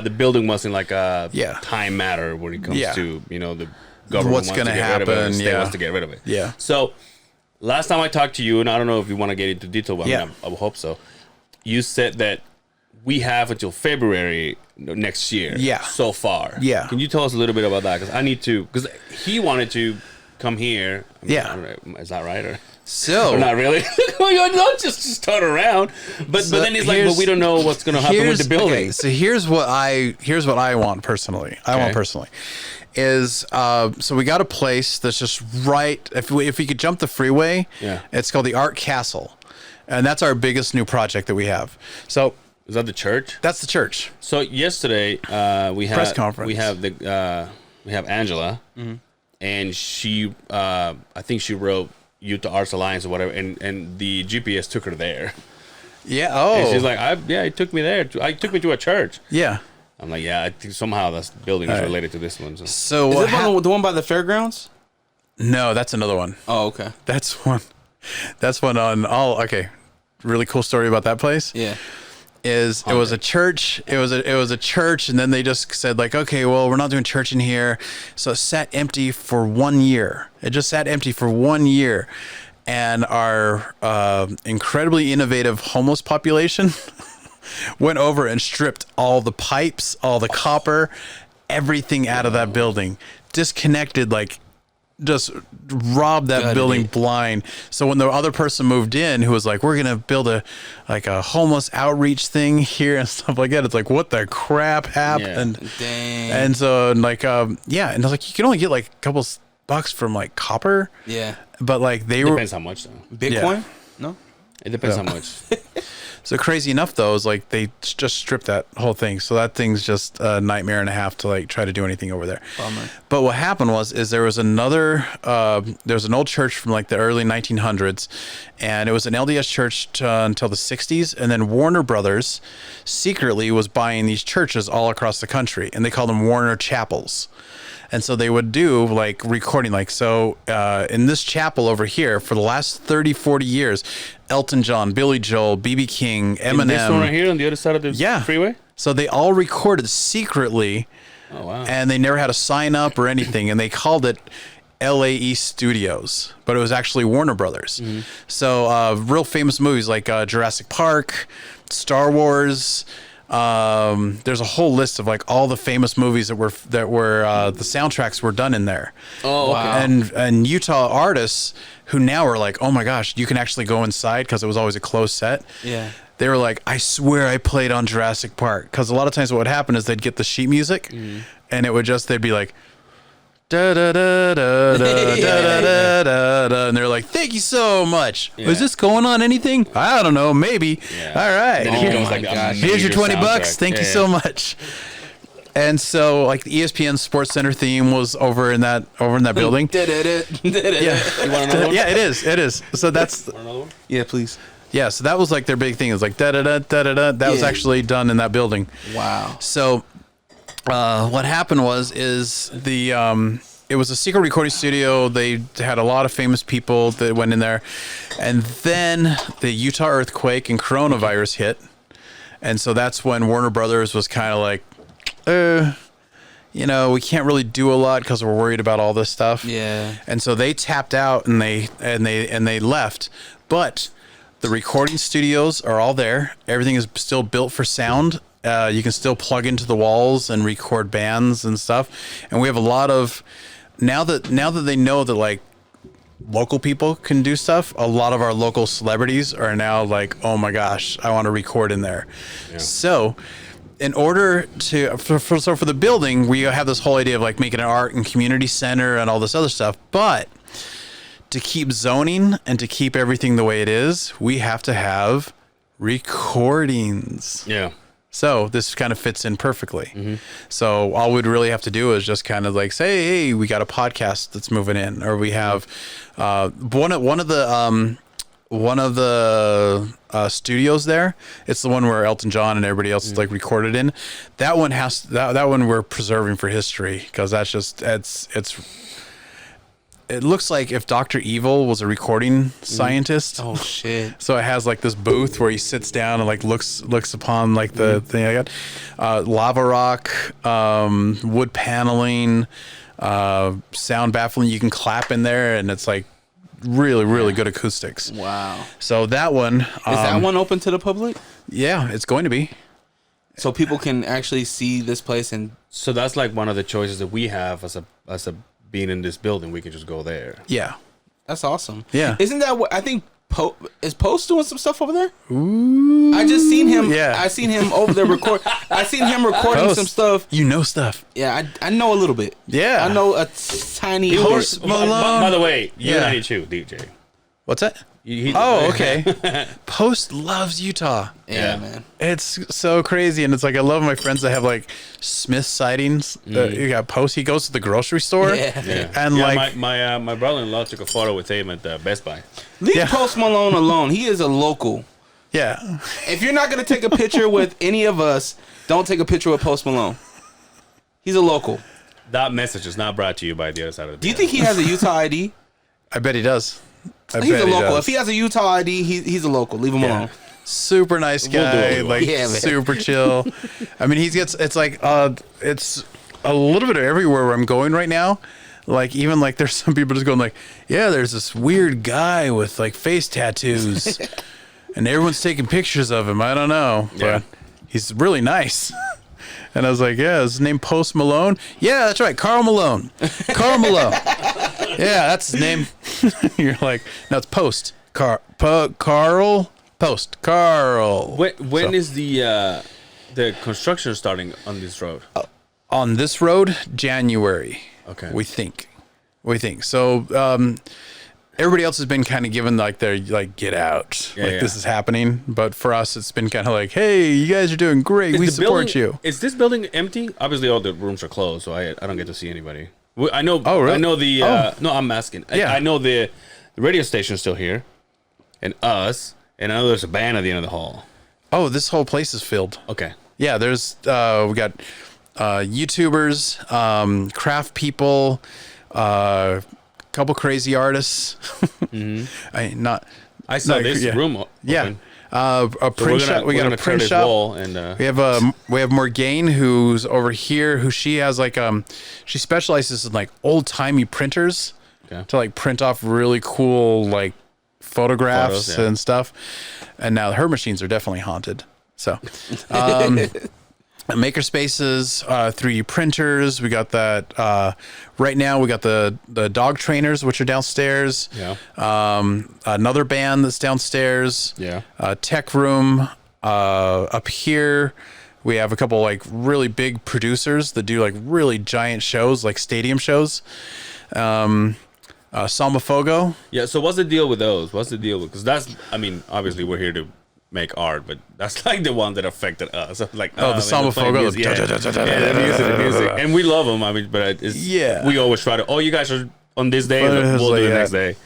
the building wasn't like a time matter when it comes to the government what's going to happen. Wants to get rid of it. Yeah. So last time I talked to you, and I don't know if you want to get into detail, but I hope so. You said that we have until February next year. Yeah. So far. Yeah. Can you tell us a little bit about that? Because I need to. Because he wanted to come here. I mean, Yeah. I don't know, is that right or? So Or not really. Don't just turn around. But then he's like, but we don't know what's going to happen with the building. Okay, so here's what I want personally. Is so we got a place that's just right. If we could jump the freeway, Yeah. it's called the Art Castle, and that's our biggest new project that we have. So Is that the church? that's the church. So yesterday we had Press conference. We have Angela, and she I think she wrote Utah Arts Alliance or whatever, and the GPS took her there. Yeah. Oh. And she's like, it took me there. I took me to a church. Yeah. I'm like, yeah, I think somehow this building is related to this one. So. So Is what it the one by the fairgrounds? No, that's another one. Oh, okay. That's one. That's one on all. Okay. Really cool story about that place. Yeah. It was a church. It was a church, and then they just said like, okay, well, we're not doing church in here, so it sat empty for 1 year. It just sat empty for 1 year, and our incredibly innovative homeless population went over and stripped all the pipes, all the copper, everything out of that building, disconnected like. Just robbed that building blind. So when the other person moved in, who was like, "We're gonna build a homeless outreach thing here and stuff like that," it's like, what the crap happened? Yeah. Dang. And so like, and I was like, you can only get like a couple bucks from like copper. Yeah. But like they were Depends how much though. Bitcoin? No. It depends how much. so crazy enough though is like they just stripped that whole thing. So that thing's just a nightmare and a half to like try to do anything over there. Bummer. But what happened was there was another there was an old church from like the early 1900s, and it was an LDS church until the 60s, and then Warner Brothers secretly was buying these churches all across the country, and they called them Warner Chapels. And so they would do like recording, like, so in this chapel over here for the last 30, 40 years, Elton John, Billy Joel, B.B. King, Eminem. This one right here on the other side of the freeway? So they all recorded secretly. Oh, wow. And they never had a sign up or anything. And they called it LAE Studios, but it was actually Warner Brothers. Mm-hmm. So real famous movies like Jurassic Park, Star Wars. There's a whole list of like all the famous movies that were the soundtracks were done in there. Oh, okay. And Utah artists who now are like, oh my gosh, you can actually go inside because it was always a closed set. Yeah. They were like, I swear I played on Jurassic Park, because a lot of times what would happen is they'd get the sheet music, and it would just they'd be like. Da, da, da, da, da, da, da, da, da, and they're like, thank you so much. Yeah. Is this going on anything? I don't know, maybe. Yeah. All right. Then it Here- becomes like a here's your major 20 bucks. soundtrack. Thank you Yeah, so yeah. much. And so like the ESPN Sports Center theme was over in that building. Yeah. You want another one? Yeah, it is. So that's Want another one? Yeah, please. yeah, so that was like their big thing. It was like da da da da da da. That was Yeah. actually done in that building. Wow. So what happened is it was a secret recording studio. They had a lot of famous people that went in there, and then the Utah earthquake and coronavirus hit, and so that's when Warner Brothers was kind of like, we can't really do a lot because we're worried about all this stuff. Yeah. And so they tapped out and they left, but the recording studios are all there. Everything is still built for sound. You can still plug into the walls and record bands and stuff. And we have a lot of now that they know that like local people can do stuff. A lot of our local celebrities are now like, oh my gosh, I want to record in there. Yeah. So in order to for the building, we have this whole idea of like making an art and community center and all this other stuff, but to keep zoning and to keep everything the way it is, we have to have recordings. Yeah. So this kind of fits in perfectly. Mm-hmm. So all we'd really have to do is just kind of like say, hey, we got a podcast that's moving in, or we have one of the studios there. It's the one where Elton John and everybody else is like recorded in. That one that one we're preserving for history, because that's just it looks like if Dr. Evil was a recording scientist. Oh shit. So it has like this booth where he sits down and like looks upon like the thing I got. Lava rock, wood paneling, sound baffling. You can clap in there and it's like really good acoustics. Wow. So that one Is that one open to the public? Yeah, it's going to be. so people can actually see this place. And So that's like one of the choices that we have as a being in this building. We can just go there. Yeah. that's awesome. Yeah. Isn't that what I think? Is Post doing some stuff over there? Ooh. I just seen him. Yeah. I seen him over there record. I seen him recording Post, some stuff. You know stuff. Yeah, I know a little bit. Yeah. I know a tiny Post bit. Malone. By the way, you Yeah. 92 DJ. What's that? He- Oh, okay. Post loves Utah. Yeah, Yeah. man. It's so crazy, and it's like I love my friends that have like Smith sightings. You got Post. He goes to the grocery store, Yeah. Yeah. and Yeah, like my brother-in-law took a photo with him at Best Buy. Leave Yeah. Post Malone alone. He is a local. yeah, If you're not gonna take a picture with any of us, don't take a picture with Post Malone. He's a local. That message is not brought to you by the other side of the Do you think he has a Utah ID? I bet he does. I He's bet a he local. does. If he has a Utah ID, he's a local. Leave him alone. Super nice We'll do what guy, we want. like Yeah, man. super chill. I mean, it's like it's a little bit of everywhere where I'm going right now. Like even like there's some people just going like, yeah, there's this weird guy with like face tattoos, and everyone's taking pictures of him. I don't know, Yeah. but he's really nice. And I was like, yeah, is his name Post Malone? Yeah, that's right, Carl Malone. Carl Malone. Yeah, that's his name. You're like, no, it's Post. Carl Post. Carl. When So- is the construction starting on this road? On this road, January. Okay. We think. So everybody else has been kind of given like their like get out. Yeah, like yeah. this is happening. But for us it's been kind of like, hey, you guys are doing great. We the support building- you. Is this building empty? Obviously, all the rooms are closed, so I don't get to see anybody. I know. Oh, really? I know the. Oh. No, I'm asking. Yeah. I know the radio station's still here, and us, and I know there's a band at the end of the hall. Oh, this whole place is filled. Okay. Yeah, there's we got YouTubers, craft people, couple crazy artists. I saw Like, this yeah. room. Open. Yeah. A So print shop. We got a tear print this shop. wall and We have Morgane, who's over here, who she has like she specializes in like old timey printers Okay. to like print off really cool like photographs Photos, yeah. and stuff. And now her machines are definitely haunted. So maker spaces, 3D printers. We got that right now. We got the dog trainers, which are downstairs. Yeah. Another band that's downstairs. Yeah. Tech room. Up here, we have a couple like really big producers that do like really giant shows, like stadium shows. Salmafogo. Yeah. So what's the deal with those? What's the deal with? Because that's. I mean, obviously we're here to make art, but that's like the one that affected us. Like Oh, the man, Samba they're playing Fogo. music. Yeah, the music, and we love them. I mean, but it's, Yeah. we always try to. Oh, you guys are on this day. But it's We'll do like it that. next day.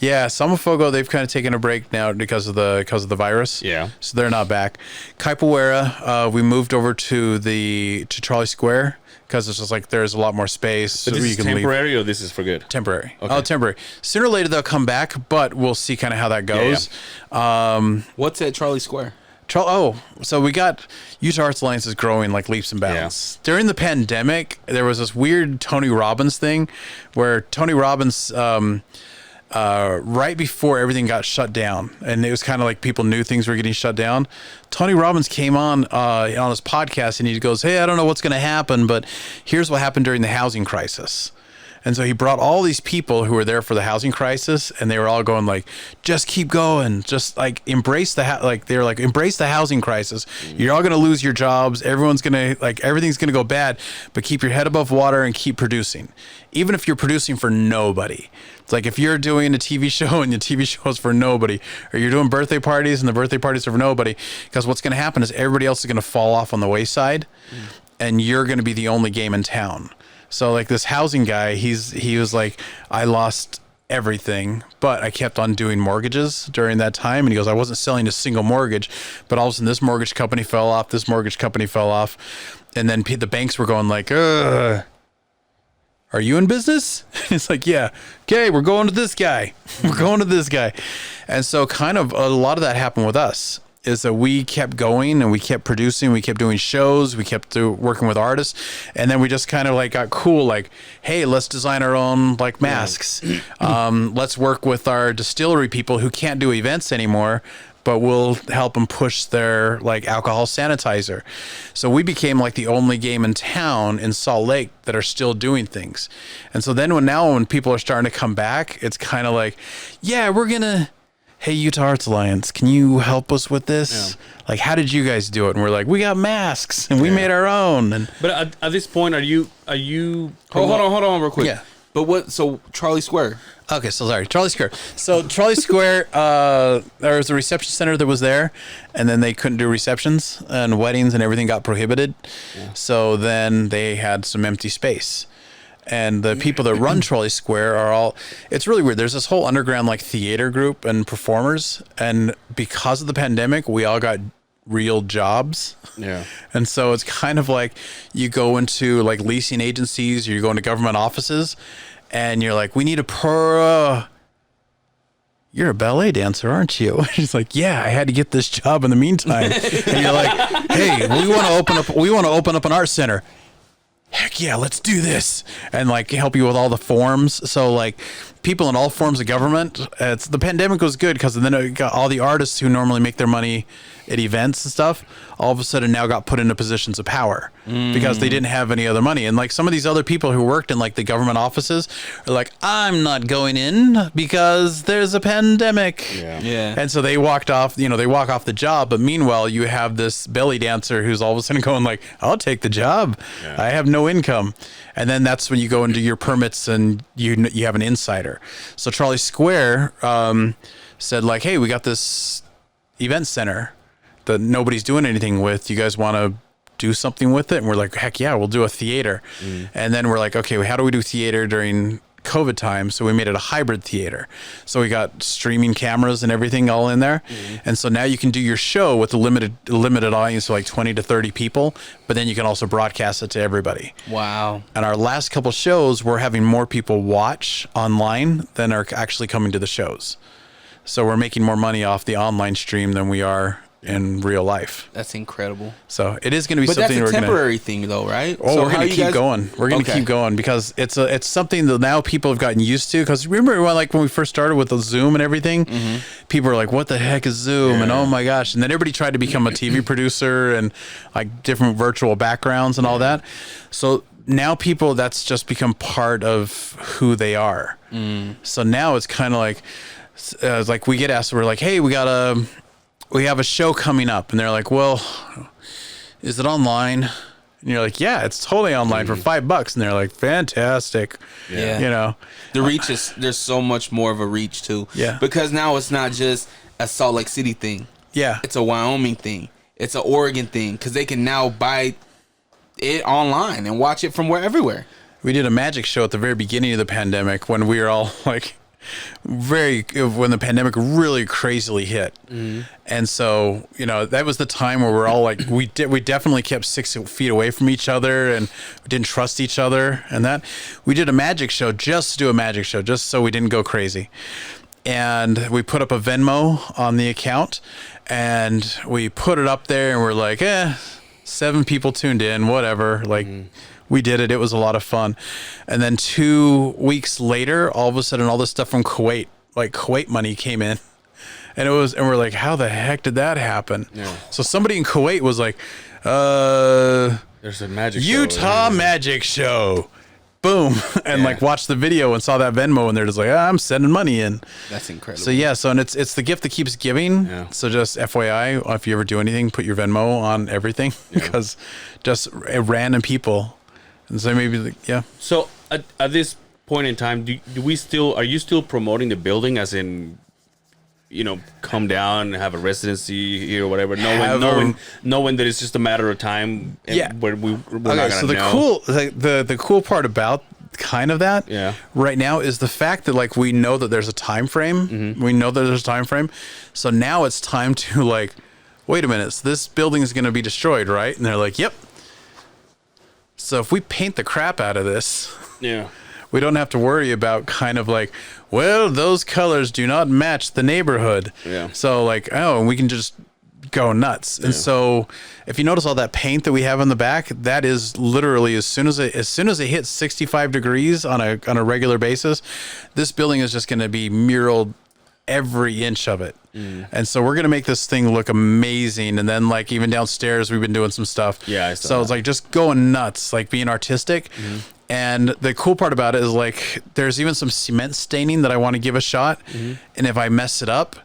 Yeah, Salmafogo, they've kind of taken a break now because of the virus. Yeah. So they're not back. Capoeira, we moved over to Charlie Square because it's just like there's a lot more space. But so this you is can leave. temporary, or this is for good? Temporary. Okay. Oh, temporary. Sooner or later they'll come back, but we'll see kind of how that goes. What's at Charlie Square? So we got Utah Arts Alliance is growing like leaps and bounds. During the pandemic, there was this weird Tony Robbins thing where Tony Robbins, right before everything got shut down, and it was kind of like people knew things were getting shut down. Tony Robbins came on his podcast and he goes, "Hey, I don't know what's going to happen, but here's what happened during the housing crisis." And so he brought all these people who were there for the housing crisis, and they were all going like, "Just keep going, just like embrace the they're like embrace the housing crisis. You're all gonna lose your jobs. Everyone's gonna everything's gonna go bad, but keep your head above water and keep producing, even if you're producing for nobody." It's like if you're doing a TV show and the TV show is for nobody, or you're doing birthday parties and the birthday parties are for nobody, because what's gonna happen is everybody else is gonna fall off on the wayside, and you're gonna be the only game in town. So like this housing guy, he was like, I lost everything, but I kept on doing mortgages during that time. And he goes, I wasn't selling a single mortgage, but all of a sudden this mortgage company fell off, this mortgage company fell off. And then the banks were going like, are you in business? It's like, yeah. Okay, we're going to this guy. We're going to this guy. And so kind of a lot of that happened with us. Is that we kept going and we kept producing, we kept doing shows, we kept working with artists, and then we just kind of like got cool, like, hey, let's design our own like masks. Let's work with our distillery people who can't do events anymore, but we'll help them push their like alcohol sanitizer. So we became like the only game in town in Salt Lake that are still doing things. And so then when people are starting to come back, it's kind of like, yeah, hey, Utah Arts Alliance, can you help us with this? Like, how did you guys do it? And we're like, we got masks and we made our own. And But at this point, are you? Hold on, real quick. Yeah. But so Charlie Square. Okay, so sorry, Charlie Square. So Charlie Square, there was a reception center that was there, and then they couldn't do receptions, and weddings and everything got prohibited. Yeah. So then they had some empty space. And the people that run Trolley Square are all, it's really weird. There's this whole underground like theater group and performers. And because of the pandemic, we all got real jobs. Yeah. And so it's kind of like you go into like leasing agencies, or you go into government offices, and you're like, we need you're a ballet dancer, aren't you? She's like, yeah, I had to get this job in the meantime. And you're like, hey, we want to open up an art center. Heck yeah, let's do this. And like help you with all the forms. So like people in all forms of government, the pandemic was good because then it got all the artists who normally make their money at events and stuff, all of a sudden now got put into positions of power because they didn't have any other money. And like some of these other people who worked in like the government offices are like, I'm not going in because there's a pandemic. Yeah. And so they walked off, they walk off the job. But meanwhile, you have this belly dancer who's all of a sudden going like, I'll take the job. I have no income. And then that's when you go into your permits and you have an insider. So Trolley Square said like, hey, we got this event center that nobody's doing anything with. You guys want to do something with it? And we're like, heck yeah, we'll do a theater. And then we're like, okay, how do we do theater during COVID time? So we made it a hybrid theater. So we got streaming cameras and everything all in there. And so now you can do your show with a limited audience of like 20 to 30 people, but then you can also broadcast it to everybody. Wow. And our last couple shows, we're having more people watch online than are actually coming to the shows. So we're making more money off the online stream than we are in real life. That's incredible. So it is going to be But something that's a temporary thing though, right? Oh, so we're going to keep going. We're going to keep going because it's something that now people have gotten used to. Because remember when we first started with the Zoom and everything, people were like, what the heck is Zoom? And oh my gosh. And then everybody tried to become a TV producer and like different virtual backgrounds and all that. So now that's just become part of who they are. So now it's kind of like we get asked, we're like, hey, we have a show coming up. And they're like, well, is it online? And you're like, yeah, it's totally online for $5. And they're like, fantastic. Yeah. The reach there's so much more of a reach too. Yeah. Because now it's not just a Salt Lake City thing. Yeah. It's a Wyoming thing. It's an Oregon thing. Because they can now buy it online and watch it from everywhere. We did a magic show at the very beginning of the pandemic when we were all like, when the pandemic really crazily hit. And so that was the time where we're all like we definitely kept 6 feet away from each other and we didn't trust each other, and that we did a magic show just to do a magic show just so we didn't go crazy. And we put up a Venmo on the account and we put it up there and we're like 7 people tuned in, whatever, like we did it. It was a lot of fun. And then 2 weeks later, all of a sudden, all this stuff from Kuwait, like Kuwait money came in. And we're like, how the heck did that happen? Yeah. So somebody in Kuwait was like, there's a magic Utah magic show. Boom. And like watched the video and saw that Venmo and they're just like, I'm sending money in. That's incredible. So and it's the gift that keeps giving. Yeah. So just FYI, if you ever do anything, put your Venmo on everything because just random people. And so maybe, So at this point in time, are you still promoting the building as in, come down and have a residency here or whatever, knowing that it's just a matter of time where we're not going to know. The cool part about kind of that right now is the fact that like we know that there's a time frame. We know that there's a time frame. So now it's time to like, wait a minute, so this building is going to be destroyed, right? And they're like, yep. So if we paint the crap out of this, we don't have to worry about kind of like, well, those colors do not match the neighborhood. Yeah. So like, and we can just go nuts. And so if you notice all that paint that we have on the back, that is literally as soon as it hits 65 degrees on a regular basis, this building is just going to be muraled every inch of it. And so we're going to make this thing look amazing. And then like even downstairs, we've been doing some stuff. Yeah, I saw so that. it's like just going nuts, like being artistic. And the cool part about it is like there's even some cement staining that I want to give a shot. And if I mess it up,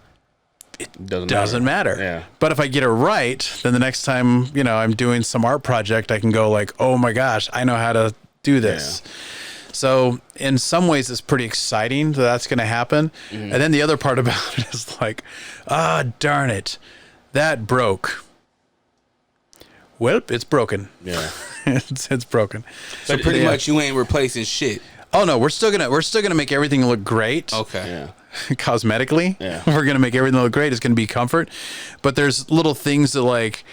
it doesn't matter. Yeah. But if I get it right, then the next time, you know, I'm doing some art project, I can go like, oh my gosh, I know how to do this. So in some ways it's pretty exciting that that's going to happen. And then the other part about it is like, darn it, that broke. Well, it's broken. Yeah. it's broken. So pretty much you ain't replacing shit. Oh no, we're still gonna make everything look great. Okay. Yeah. Cosmetically, Yeah. we're gonna make everything look great. It's gonna be comfort, but there's little things that like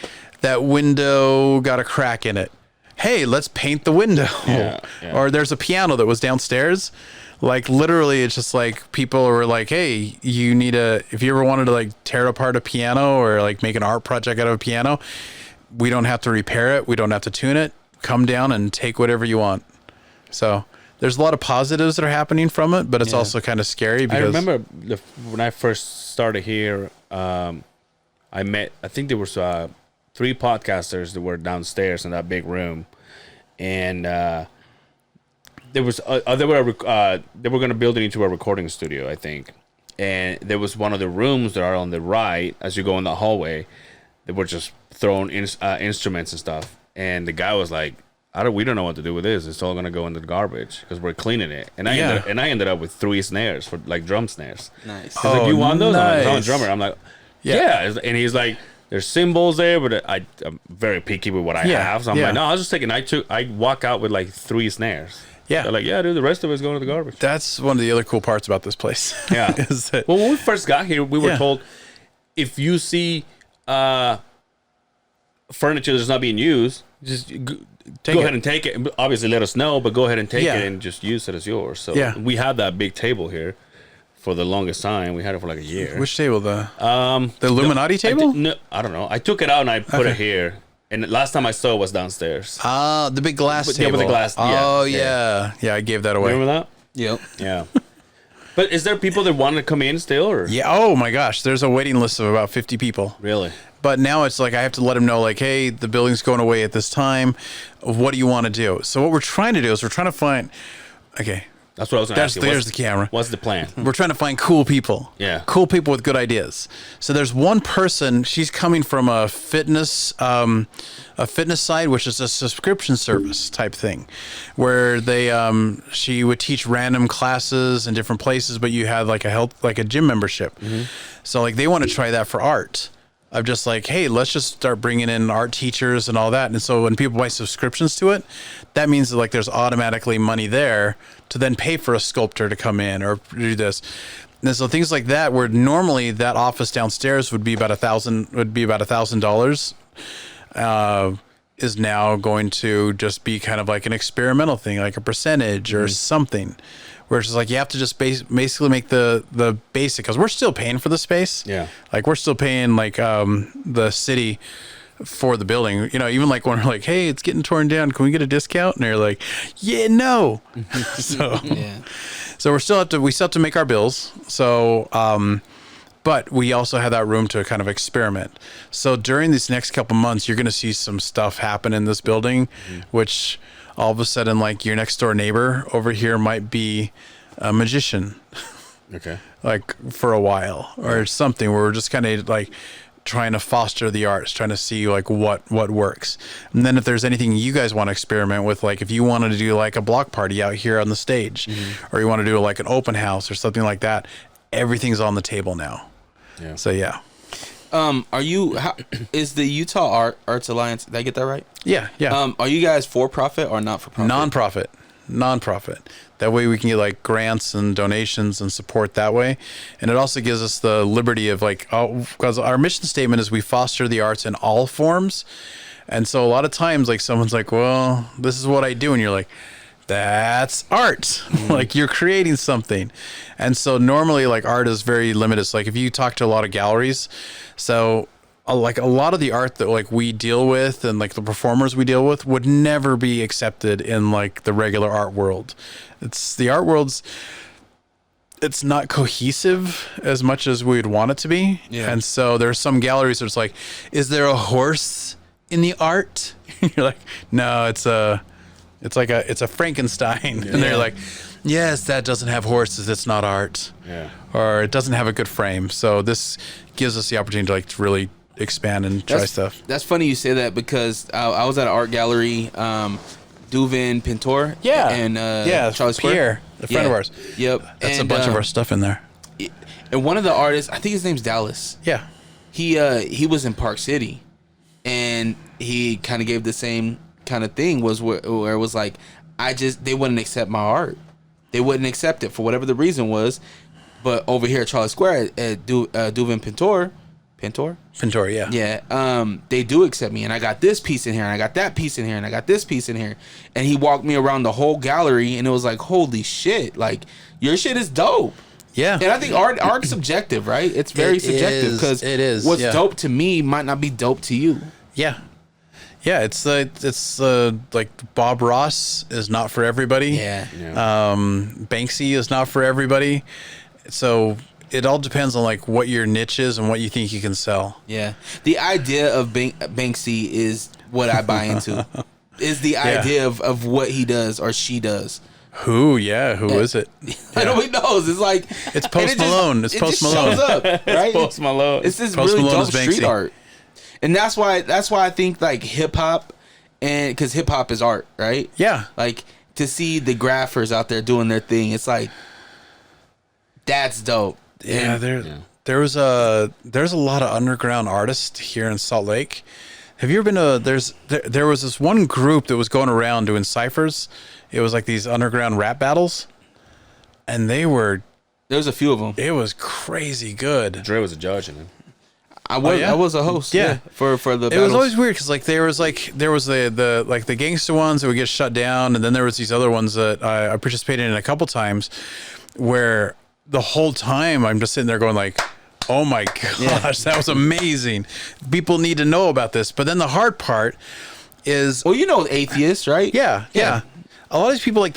that window got a crack in it. Hey, let's paint the window. Yeah. Or there's a piano that was downstairs. Like literally, it's just like people were like, "Hey, you need if you ever wanted to like tear apart a piano or like make an art project out of a piano, we don't have to repair it. We don't have to tune it. Come down and take whatever you want." So there's a lot of positives that are happening from it, but it's also kind of scary because I remember when I first started here, I think there was 3 podcasters that were downstairs in that big room, and they were going to build it into a recording studio, I think, and there was one of the rooms that are on the right as you go in the hallway. They were just throwing instruments and stuff, and the guy was like, we don't know what to do with this. It's all gonna go into the garbage because we're cleaning it. And I ended up with 3 snares for like drum snares. Nice. He's like, "You want those?" I'm like, "I'm a nice. drummer." I'm like, "Yeah." And he's like, "There's cymbals there, but I'm very picky with what I have." So I'm like, "No, I'll just take it." I walk out with like 3 snares. Yeah. They're like, "Yeah, dude, the rest of it's going to the garbage." That's one of the other cool parts about this place. Yeah. is that, Well, when we first got here, we were told if you see furniture that's not being used, just go ahead and take it. Obviously, let us know, but go ahead and take it and just use it as yours. So we had that big table here for the longest time. We had it for like a year. Which table? The Illuminati table? I don't know. I took it out and I put it here. And last time I saw it was downstairs. The big glass Yeah, table. with the glass. Oh, yeah. I gave that away. Remember that? Yep. Yeah. But is there people that want to come in still? Or? Yeah. Oh, my gosh. There's a waiting list of about 50 people. Really? But now it's like I have to let them know, like, hey, the building's going away at this time. What do you want to do? So what we're trying to do is we're trying to find... Okay. That's what I was going to ask you. There's the camera. What's the plan? We're trying to find cool people. Yeah. Cool people with good ideas. So there's one person, she's coming from a fitness side, which is a subscription service type thing, where she would teach random classes in different places, but you had like a gym membership. So like they want to try that for art. Of just like, hey, let's just start bringing in art teachers and all that. And so when people buy subscriptions to it, that means that like there's automatically money there to then pay for a sculptor to come in or do this. And so things like that, where normally that office downstairs would be about $1,000, is now going to just be kind of like an experimental thing, like a percentage or something. Where it's just like you have to just basically make the basic, because we're still paying for the space. Yeah. Like we're still paying like the city for the building. You know, even like when we're like, hey, it's getting torn down, can we get a discount? And they're like, yeah, no. So we still have to make our bills. So but we also have that room to kind of experiment. So during these next couple months, you're going to see some stuff happen in this building, which all of a sudden, like your next door neighbor over here might be a magician. Okay. Like for a while or something, where we're just kind of like trying to foster the arts, trying to see like what works. And then if there's anything you guys want to experiment with, like if you wanted to do like a block party out here on the stage, or you want to do like an open house or something like that, everything's on the table now. Yeah. So yeah. Is the Utah Arts Alliance, did I get that right? Yeah. Are you guys for profit or not for profit? Non-profit. That way we can get like grants and donations and support that way. And it also gives us the liberty of like, because our mission statement is we foster the arts in all forms. And so a lot of times like someone's like, well, this is what I do. And you're like, that's art. Like you're creating something. And so normally like art is very limited. So like if you talk to a lot of galleries, so like a lot of the art that like we deal with and like the performers we deal with would never be accepted in like the regular art world. It's the art world's, it's not cohesive as much as we'd want it to be. Yeah. And so there's some galleries where it's like, is there a horse in the art? You're like, no, it's a Frankenstein. And they're like, yes, that doesn't have horses. It's not art. Yeah. Or it doesn't have a good frame. So this gives us the opportunity to like to really expand and try stuff. That's funny you say that because I was at an art gallery, Duvin Pintor. Yeah. And Charlie Square. Pierre, a friend of ours. Yep. That's a bunch of our stuff in there. And one of the artists, I think his name's Dallas. Yeah. He was in Park City, and he kind of gave the same kind of thing where it was like they wouldn't accept my art. They wouldn't accept it for whatever the reason was. But over here at Charlie Square at Duvin Pintor, yeah. yeah, they do accept me, and I got this piece in here, and I got that piece in here, and I got this piece in here, and he walked me around the whole gallery, and it was like, holy shit, like your shit is dope. Yeah. And I think art's subjective, right? It's very subjective because it is. What's dope to me might not be dope to you. Yeah. Yeah, it's like Bob Ross is not for everybody. Yeah. Banksy is not for everybody. So it all depends on like what your niche is and what you think you can sell. Yeah. The idea of Banksy is what I buy into. Is the idea of what he does or she does. Who is it? Nobody knows. It's like it's Post Malone. It's Post Malone. Shows up, right? It's Post Malone. It's this Post really Malone dope is street Banksy. art, and that's why I think like hip hop, and because hip hop is art, right? Yeah. Like to see the graphers out there doing their thing, it's like that's dope. Yeah, there's a lot of underground artists here in Salt Lake. Have you ever been to? There was this one group that was going around doing ciphers. It was like these underground rap battles, and there was a few of them. It was crazy good. Dre was a judge in it. I was a host. Yeah, for the. It was always weird because like there was the gangster ones that would get shut down, and then there was these other ones that I participated in a couple times, where the whole time I'm just sitting there going like, oh my gosh, that was amazing. People need to know about this. But then the hard part is, atheists, right? Yeah. A lot of these people, like,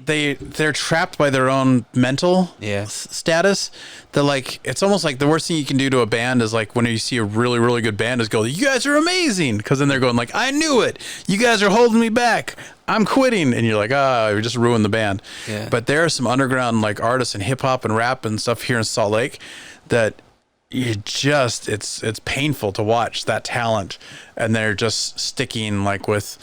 they're trapped by their own mental status. They're like, it's almost like the worst thing you can do to a band is like when you see a really, really good band is go, you guys are amazing. Because then they're going like, I knew it. You guys are holding me back. I'm quitting. And you're like, you just ruined the band. Yeah. But there are some underground like artists in hip hop and rap and stuff here in Salt Lake that it's painful to watch that talent. And they're just sticking like with,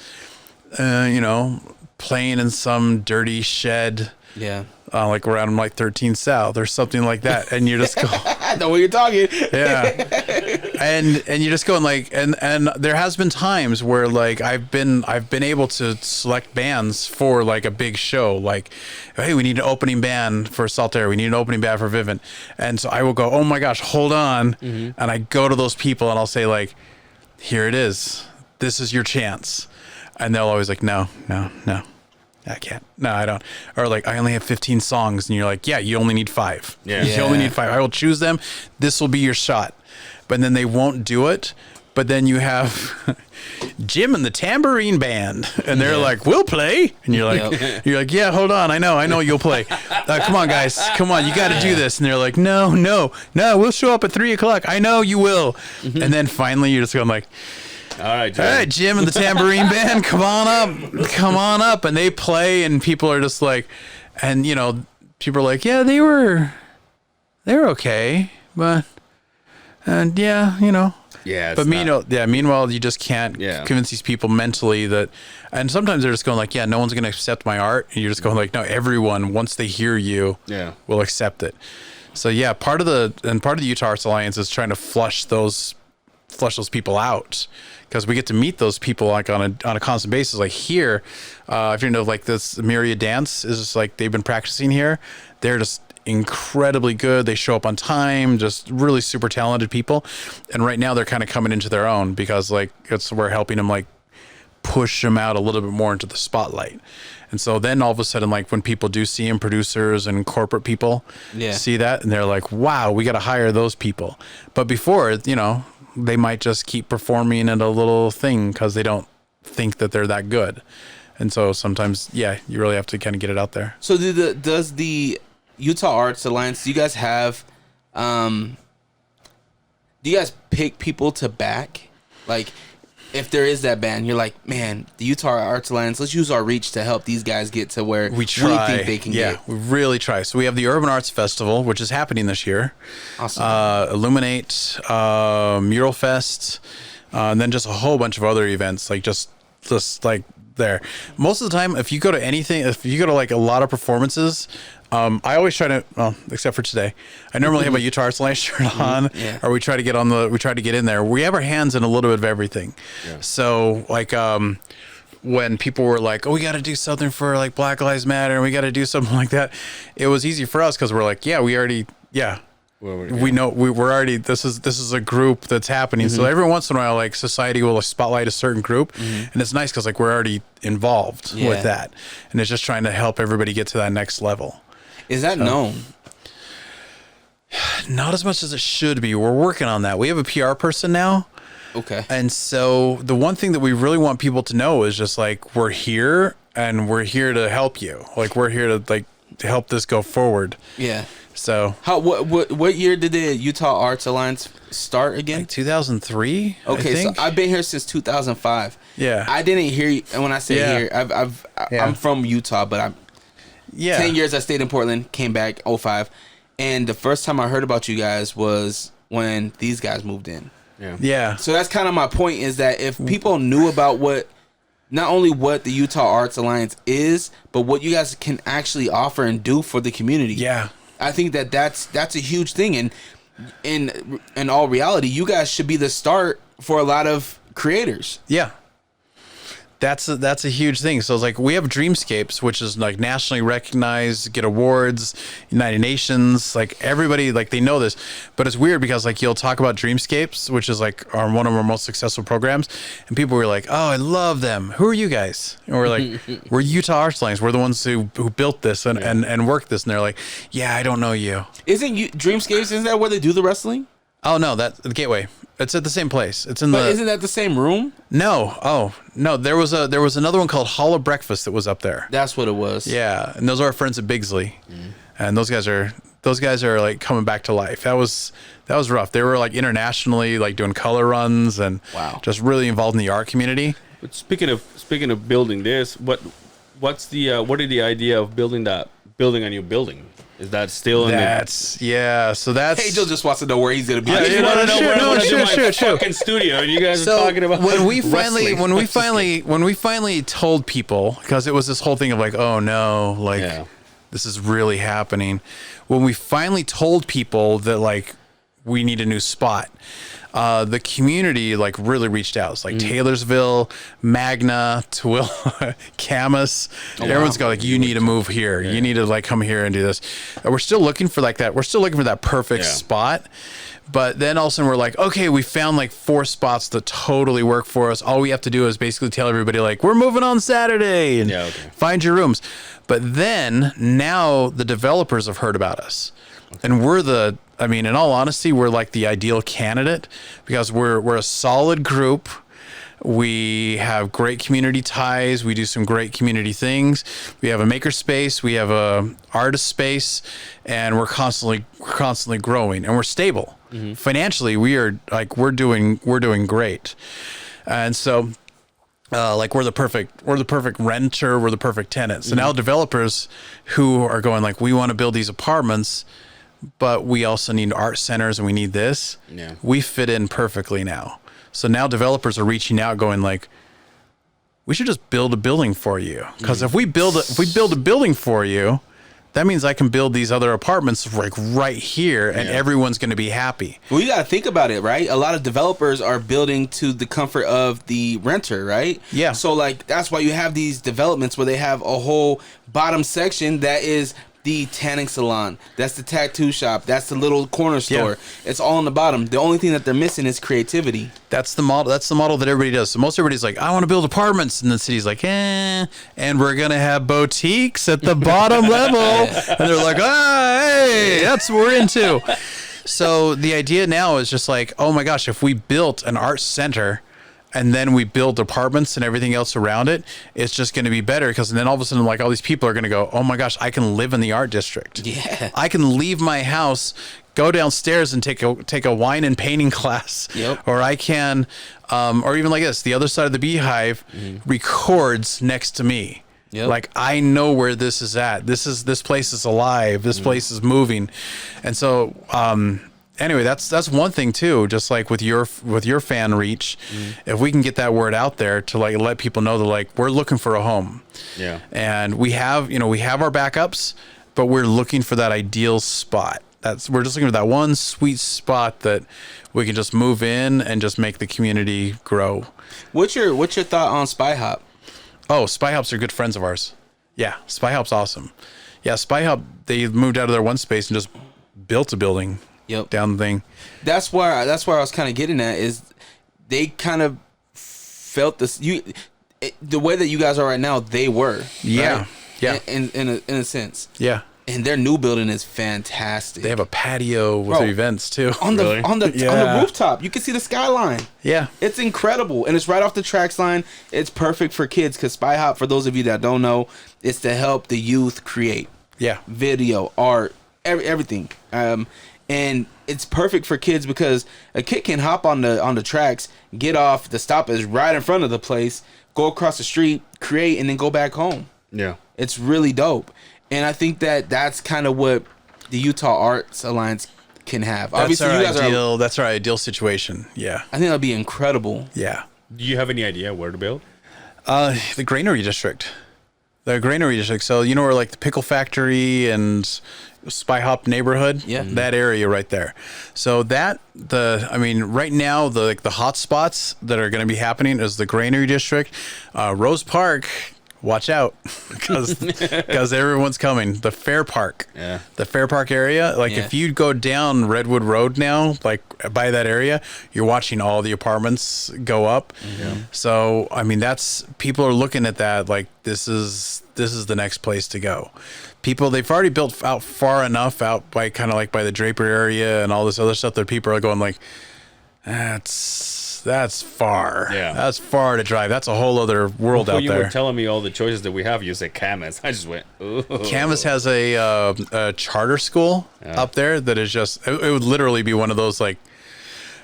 playing in some dirty shed. Yeah. Like around like 13 South or something like that. And you're just going, I know what you're talking. yeah. And you're just going like, and there has been times where like I've been able to select bands for like a big show. Like, hey, we need an opening band for Saltaire. We need an opening band for Vivint. And so I will go, oh my gosh, hold on. Mm-hmm. And I go to those people and I'll say like, here it is. This is your chance. And they'll always like, no, I can't. No, I don't. Or like, I only have 15 songs. And you're like, yeah, you only need 5. Yeah. You only need 5. I will choose them. This will be your shot. But then they won't do it. But then you have Jim and the Tambourine Band. And they're like, we'll play. And you're like, yeah, hold on. I know you'll play. Come on, guys. Come on. You got to do this. And they're like, no. We'll show up at 3:00. I know you will. Mm-hmm. And then finally you're just going like, all right, Jim and the Tambourine Band, come on up. And they play and people are just like, and people are like, yeah, they're okay. But, and yeah. But meanwhile, you just can't convince these people mentally that, and sometimes they're just going like, yeah, no one's going to accept my art. And you're just going like, no, everyone, once they hear you, will accept it. So yeah, part of the Utah Arts Alliance is trying to flush those people out. Because we get to meet those people like on a constant basis. Like here, if you know, like this Myriad Dance is just like they've been practicing here. They're just incredibly good. They show up on time, just really super talented people. And right now they're kind of coming into their own because like we're helping them like push them out a little bit more into the spotlight. And so then all of a sudden, like when people do see them, producers and corporate people see that and they're like, wow, we got to hire those people. But before, they might just keep performing at a little thing because they don't think that they're that good. And so sometimes, yeah, you really have to kind of get it out there. So does the Utah Arts Alliance, do you guys have, do you guys pick people to back? Like, if there is that band, you're like, man, the Utah Arts Alliance, let's use our reach to help these guys get to where We try. think they can yeah, get. we really try. So we have the Urban Arts Festival, which is happening this year. Awesome. Illuminate, Mural Fest, and then just a whole bunch of other events, like just like there. Most of the time, if you go to anything, if you go to like a lot of performances, I always try to, well, except for today, I normally have my Utah Arts Alliance shirt on, Yeah. or we try to get in there. We have our hands in a little bit of everything. Yeah. So like, when people were like, oh, we got to do something for like Black Lives Matter, and we got to do something like that, it was easy for us because we're like, yeah, we already, yeah. We know we're already, this is a group that's happening. So every once in a while, like society will spotlight a certain group, and it's nice because like we're already involved with that, and it's just trying to help everybody get to that next level. Is that known? Not as much as it should be. We're working on that. We have a PR person now. Okay. And so the one thing that we really want people to know is just like, we're here and we're here to help you. Like we're here to like to help this go forward. Yeah. So What year did the Utah Arts Alliance start again? like 2003. Okay, I so think. I've been here since 2005. Yeah. I didn't hear you, and when I say Yeah. here, Yeah. I'm from Utah, but I'm yeah. 10 years I stayed in Portland, came back 05, and the first time I heard about you guys was when these guys moved in. Yeah. Yeah. So that's kind of my point, is that if people knew about not only what the Utah Arts Alliance is, but what you guys can actually offer and do for the community. Yeah. I think that's a huge thing, and in all reality, you guys should be the start for a lot of creators. Yeah. That's a huge thing. So it's like we have Dreamscapes, which is like nationally recognized, get awards, United Nations, like everybody, like they know this. But it's weird because like you'll talk about Dreamscapes, which is like one of our most successful programs, and people were like, "Oh, I love them. Who are you guys?" And we're like, "We're Utah Arts Alliance. We're the ones who built this and worked this." And they're like, "Yeah, I don't know you." Isn't you Dreamscapes? Isn't that where they do the wrestling? Oh no, that's the Gateway. It's at the same place. It's in But the isn't that the same room? No. Oh no, there was another one called Hall of Breakfast that was up there. That's what it was. Yeah, and those are our friends at Bigsley, and those guys are like coming back to life. That was rough. They were like internationally like doing color runs and Wow. just really involved in the art community. But speaking of building this, what's the what is the idea of building a new building? Is that still in So that's Hey, Joe just wants to know where he's gonna be. Yeah, I just yeah, want to know where I'm gonna do my sure. fucking studio, and you guys so are talking about when we wrestling. finally told people, because it was this whole thing of like, oh no, like Yeah. this is really happening. When we finally told people that like we need a new spot, the community like really reached out. It's like Taylorsville, Magna, Tooele, Camas. Everyone's got like, you need to move here. You need to like come here and do this. And we're still looking for like that. We're still looking for that perfect spot. But then all of a sudden we're like, okay, we found like 4 spots that totally work for us. All we have to do is basically tell everybody like, we're moving on Saturday and find your rooms. But then now the developers have heard about us. And in all honesty, we're like the ideal candidate because we're a solid group. We have great community ties. We do some great community things. We have a maker space. We have a artist space, and we're constantly growing, and we're stable. Financially. We're doing great. And so we're the perfect renter. We're the perfect tenant. So now developers who are going like, we want to build these apartments, but we also need art centers and we need this. Yeah. We fit in perfectly now. So now developers are reaching out going like, we should just build a building for you. Because if we build a building for you, that means I can build these other apartments like right here and everyone's going to be happy. Well, you got to think about it, right? A lot of developers are building to the comfort of the renter, right? Yeah. So like that's why you have these developments where they have a whole bottom section that is the tanning salon, that's the tattoo shop, that's the little corner store. It's all on the bottom. The only thing that they're missing is creativity. That's the model that everybody does. So most everybody's like, I want to build apartments, and the city's like, and we're gonna have boutiques at the bottom level. And they're like, hey, that's what we're into. So the idea now is just like, oh my gosh, if we built an art center and then we build apartments and everything else around it, it's just going to be better. Because then all of a sudden, like all these people are going to go, oh my gosh, I can live in the art district. Yeah. I can leave my house, go downstairs and take a wine and painting class. Yep. Or I can, or even like this, the other side of the Beehive records next to me. Yep. Like I know where this is at. This place is alive. This place is moving. And so, anyway, that's one thing too. Just like with your fan reach, if we can get that word out there to like let people know that like we're looking for a home, and we have our backups, but we're looking for that ideal spot. We're just looking for that one sweet spot that we can just move in and just make the community grow. What's your thought on Spy Hop? Oh, Spy Hops are good friends of ours. Yeah, Spy Hop's awesome. Yeah, Spy Hop, they moved out of their one space and just built a building. Yep. Down the thing. That's where I was kind of getting at is they kind of felt this the way that you guys are right now. They were right? in a sense. Yeah. And their new building is fantastic. They have a patio with their events too. On the rooftop, you can see the skyline. Yeah, it's incredible, and it's right off the tracks line. It's perfect for kids because Spy Hop, for those of you that don't know, is to help the youth create. Yeah, video, art, everything. And it's perfect for kids because a kid can hop on the tracks, get off. The stop is right in front of the place. Go across the street, create, and then go back home. Yeah, it's really dope. And I think that's kind of what the Utah Arts Alliance can have. Obviously, that's our ideal situation. Yeah, I think that'd be incredible. Yeah. Do you have any idea where to build? The Granary District. The Granary District. So you know where like the pickle factory and Spy Hop neighborhood, that area right there. So right now the hot spots that are going to be happening is the Granary District, Rose Park. Watch out, because everyone's coming. The Fair Park, the Fair Park area. Like if you go down Redwood Road now, like by that area, you're watching all the apartments go up. So I mean, people are looking at that like this is the next place to go. They've already built out far enough out by kind of like by the Draper area and all this other stuff that people are going like, that's far. Yeah, that's far to drive. That's a whole other world out there. You were telling me all the choices that we have. You said Camas. I just went, ooh. Camas has a charter school up there that is just, it would literally be one of those like,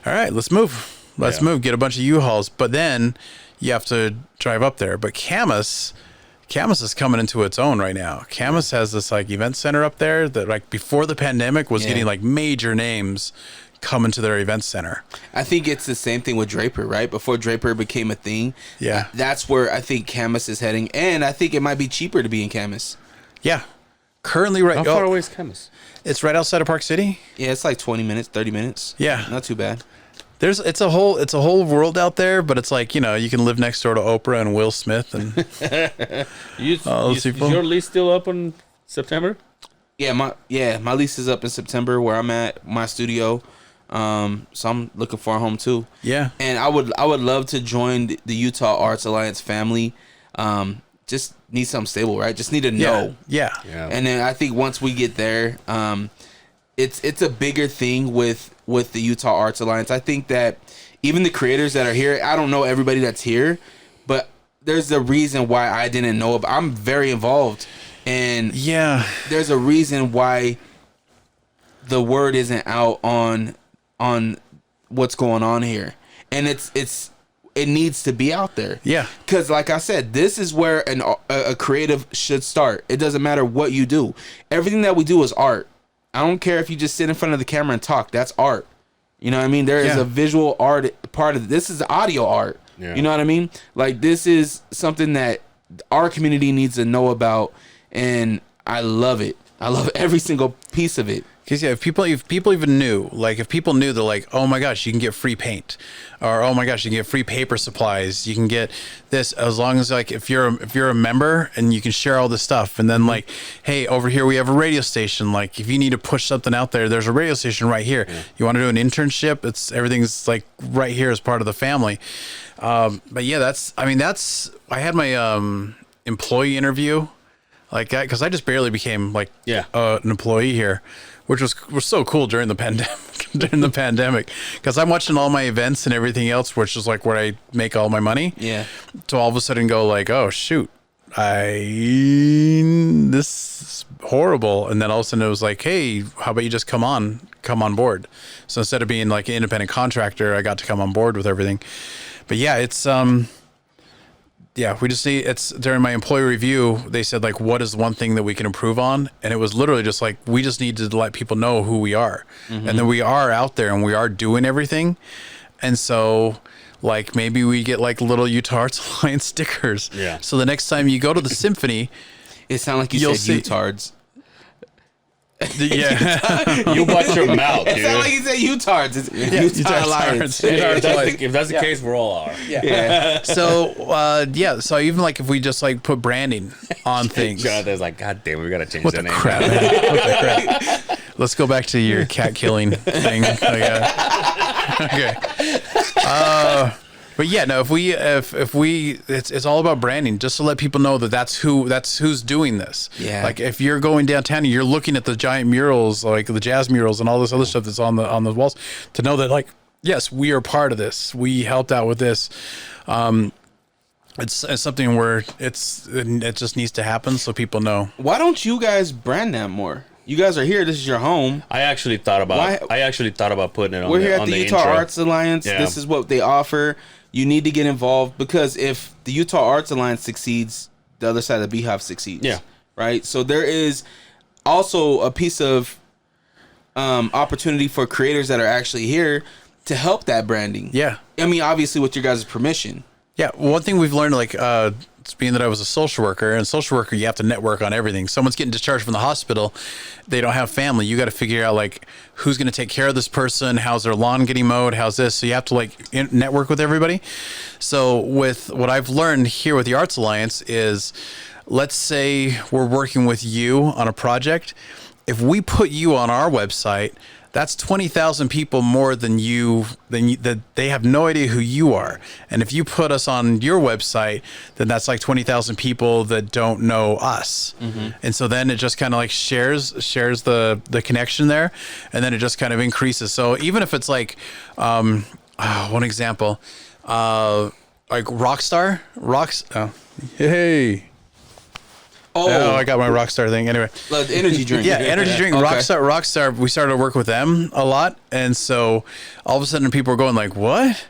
all right, let's move. Let's move. Get a bunch of U-Hauls. But then you have to drive up there. But Camas is coming into its own right now. Camas has this like event center up there that like before the pandemic was getting like major names come into their event center. I think it's the same thing with Draper, right? Before Draper became a thing. Yeah. That's where I think Camas is heading. And I think it might be cheaper to be in Camas. Yeah. Currently right. How far away is Camas? It's right outside of Park City. Yeah, it's like 20 minutes, 30 minutes. Yeah. Not too bad. It's a whole world out there, but it's like, you know, you can live next door to Oprah and Will Smith and is your lease still up in September? Yeah, my lease is up in September where I'm at, my studio. So I'm looking for a home too. Yeah. And I would love to join the Utah Arts Alliance family. Just need something stable, right? Just need to know. Yeah. And then I think once we get there, it's a bigger thing with the Utah Arts Alliance. I think that even the creators that are here, I don't know everybody that's here, but there's a reason why I didn't know about. I'm very involved, and there's a reason why the word isn't out on what's going on here, and it needs to be out there. Yeah, because like I said, this is where a creative should start. It doesn't matter what you do. Everything that we do is art. I don't care if you just sit in front of the camera and talk. That's art. You know what I mean? There is a visual art part of it. This is audio art. Yeah. You know what I mean? Like, this is something that our community needs to know about, and I love it. I love every single piece of it. Because if people even knew, like if people knew, they're like, oh my gosh, you can get free paint, or oh my gosh, you can get free paper supplies. You can get this as long as like if you're a member and you can share all this stuff. And then like, hey, over here we have a radio station. Like if you need to push something out there, there's a radio station right here. Yeah. You want to do an internship? Everything's like right here as part of the family. But yeah, I had my employee interview like because I just barely became like Yeah. an employee here, which was so cool during the pandemic. Because I'm watching all my events and everything else, which is like where I make all my money. Yeah. To all of a sudden go like, oh shoot, this is horrible. And then all of a sudden it was like, hey, how about you just come on board? So instead of being like an independent contractor, I got to come on board with everything. But yeah, it's we just need, it's during my employee review, they said like, what is one thing that we can improve on? And it was literally just like, we just need to let people know who we are. And then we are out there and we are doing everything. And so like maybe we get like little Utah Arts Alliance stickers. Yeah. So the next time you go to the symphony, It sounded like You'll said see- Utards. yeah. You watch your mouth, It dude. sounded like he said Utards. It's Utah Alliance. If that's the case, we're all are. Yeah. So so even like if we just like put branding on things. Jonathan's like, God damn, we gotta change What that the name. crap, man? What the crap? Let's go back to your cat killing thing. Okay. But yeah, no, if we, it's all about branding, just to let people know that that's who's doing this. Yeah. Like if you're going downtown and you're looking at the giant murals, like the jazz murals and all this other stuff that's on the walls, to know that like, yes, we are part of this. We helped out with this. It's something where it just needs to happen so people know. Why don't you guys brand that more? You guys are here. This is your home. I actually thought about putting it on We're the, here at on the the Utah intro. Arts Alliance. Yeah. This is what they offer. You need to get involved because if the Utah Arts Alliance succeeds, the other side of the Beehive succeeds. Yeah. Right. So there is also a piece of opportunity for creators that are actually here to help that branding. Yeah. I mean, obviously with your guys' permission. Yeah, one thing we've learned, like, being that I was a social worker, and social worker, you have to network on everything. Someone's getting discharged from the hospital, they don't have family. You got to figure out like who's going to take care of this person, how's their lawn getting mowed, how's this. So you have to like network with everybody. So with what I've learned here with the Arts Alliance is, let's say we're working with you on a project. If we put you on our website, that's 20,000 people more than that they have no idea who you are. And if you put us on your website, then that's like 20,000 people that don't know us. And so then it just kind of like shares the connection there, and then it just kind of increases. So even if it's like one example, like Rockstar, hey. Oh, I got my Rockstar thing. Anyway, The energy drink. yeah, energy drink. Okay. Rockstar. We started to work with them a lot, and so all of a sudden people were going like, "What?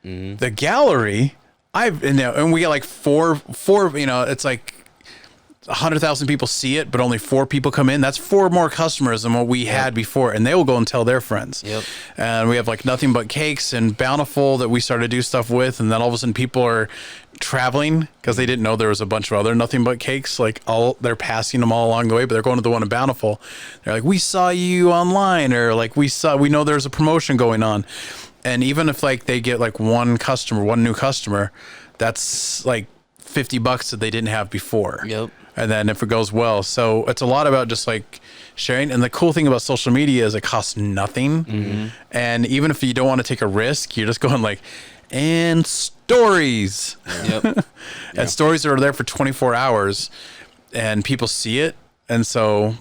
The gallery? And we got like four. It's like 100,000 people see it, but only 4 people come in. That's 4 more customers than what we had before, and they will go and tell their friends. Yep. And we have like Nothing But Cakes and Bountiful that we started to do stuff with, and then all of a sudden people are traveling because they didn't know there was a bunch of other Nothing But Cakes. Like they're passing them all along the way, but they're going to the one in Bountiful. They're like, we saw you online, or like we know there's a promotion going on. And even if like they get like one new customer, that's like $50 that they didn't have before. Yep. And then if it goes well, so it's a lot about just like sharing. And the cool thing about social media is it costs nothing. And even if you don't want to take a risk, you're just going like, and stories. Yep. And stories are there for 24 hours and people see it. And so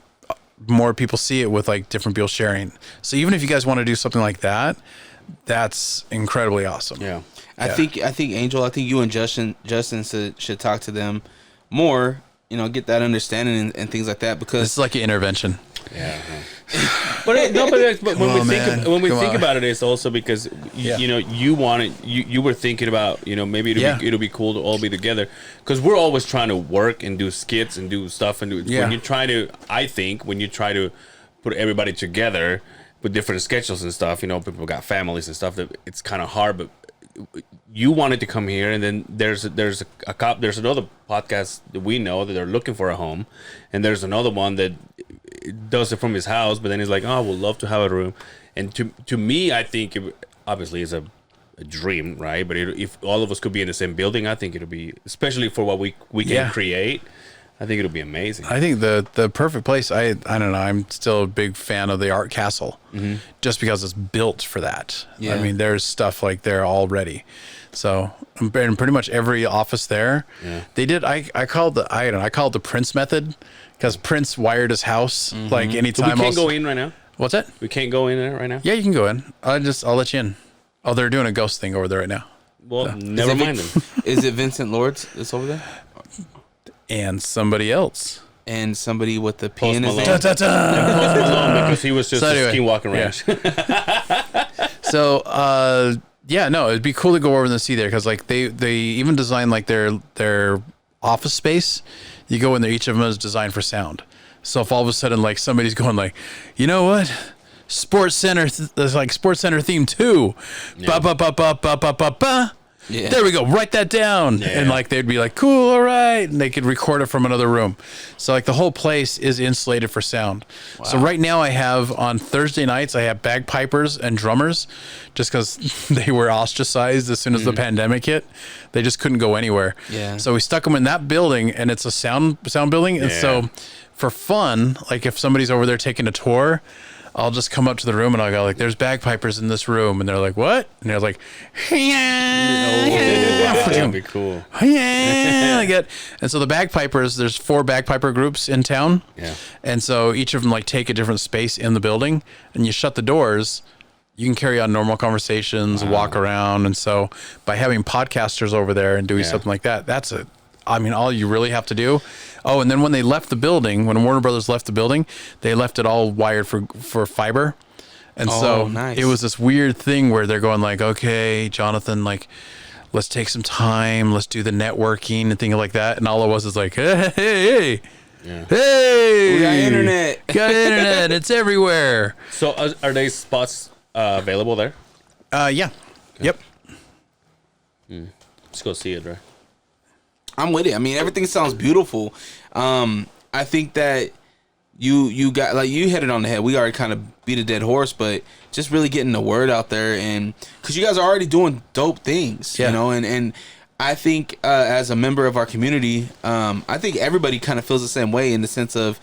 more people see it with like different people sharing. So even if you guys want to do something like that, that's incredibly awesome. Yeah. I think Angel, I think you and Justin should talk to them more, get that understanding and things like that, because This is like an intervention. Yeah. But when we think about it, it's also because you were thinking about maybe it'll be cool to all be together, because we're always trying to work and do skits and do stuff and when you try to put everybody together with different schedules and stuff, people got families and stuff, that it's kind of hard. But you wanted to come here, and then there's another podcast that we know that they're looking for a home, and there's another one that does it from his house, but then he's like, oh, we'd love to have a room. And to me, I think it obviously is a dream, right? But if all of us could be in the same building, I think it'll be, especially for what we can create, I think it'll be amazing. I think the perfect place, I don't know, I'm still a big fan of the Art Castle, just because it's built for that. Yeah. I mean, there's stuff like there already. So, and pretty much every office there, they did. I called the Prince method because Prince wired his house like anytime. We can't go in right now. What's that? We can't go in there right now. Yeah, you can go in. I'll let you in. Oh, they're doing a ghost thing over there right now. Well, never mind them. Is it Vincent Lords that's over there? And somebody else. And somebody with the P in his Malone. name? Post Malone, because he was just a skinwalking ranch. So, yeah, no, it'd be cool to go over and see there because like they even designed like their office space. You go in there, each of them is designed for sound. So if all of a sudden like somebody's going like, you know what, Sports Center, there's like Sports Center theme 2, ba ba ba ba ba ba ba ba. Yeah. There we go. Write that down. Yeah. And like they'd be like, cool, all right. And they could record it from another room. So like the whole place is insulated for sound. Wow. So right now I have on Thursday nights, I have bagpipers and drummers just because they were ostracized as soon as the pandemic hit. They just couldn't go anywhere. Yeah. So we stuck them in that building and it's a sound building. And so for fun, like if somebody's over there taking a tour, I'll just come up to the room and I'll go like, there's bagpipers in this room. And they're like, what? And they're like, that'd be cool. And so the bagpipers, there's 4 bagpiper groups in town. Yeah. And so each of them like take a different space in the building and you shut the doors. You can carry on normal conversations, walk around. And so by having podcasters over there and doing something like that, all you really have to do. Oh, and then when they left the building, when Warner Brothers left the building, they left it all wired for fiber. And nice. It was this weird thing where they're going like, okay, Johnathan, like, let's take some time. Let's do the networking and things like that. And all it was is like, hey, we got internet. Got internet. It's everywhere. So are they spots available there? Yeah. Okay. Yep. Let's go see it, right? I'm with it. I mean, everything sounds beautiful. I think that you got, like, you hit it on the head. We already kind of beat a dead horse, but just really getting the word out there, and because you guys are already doing dope things, you know, and I think as a member of our community, I think everybody kind of feels the same way in the sense of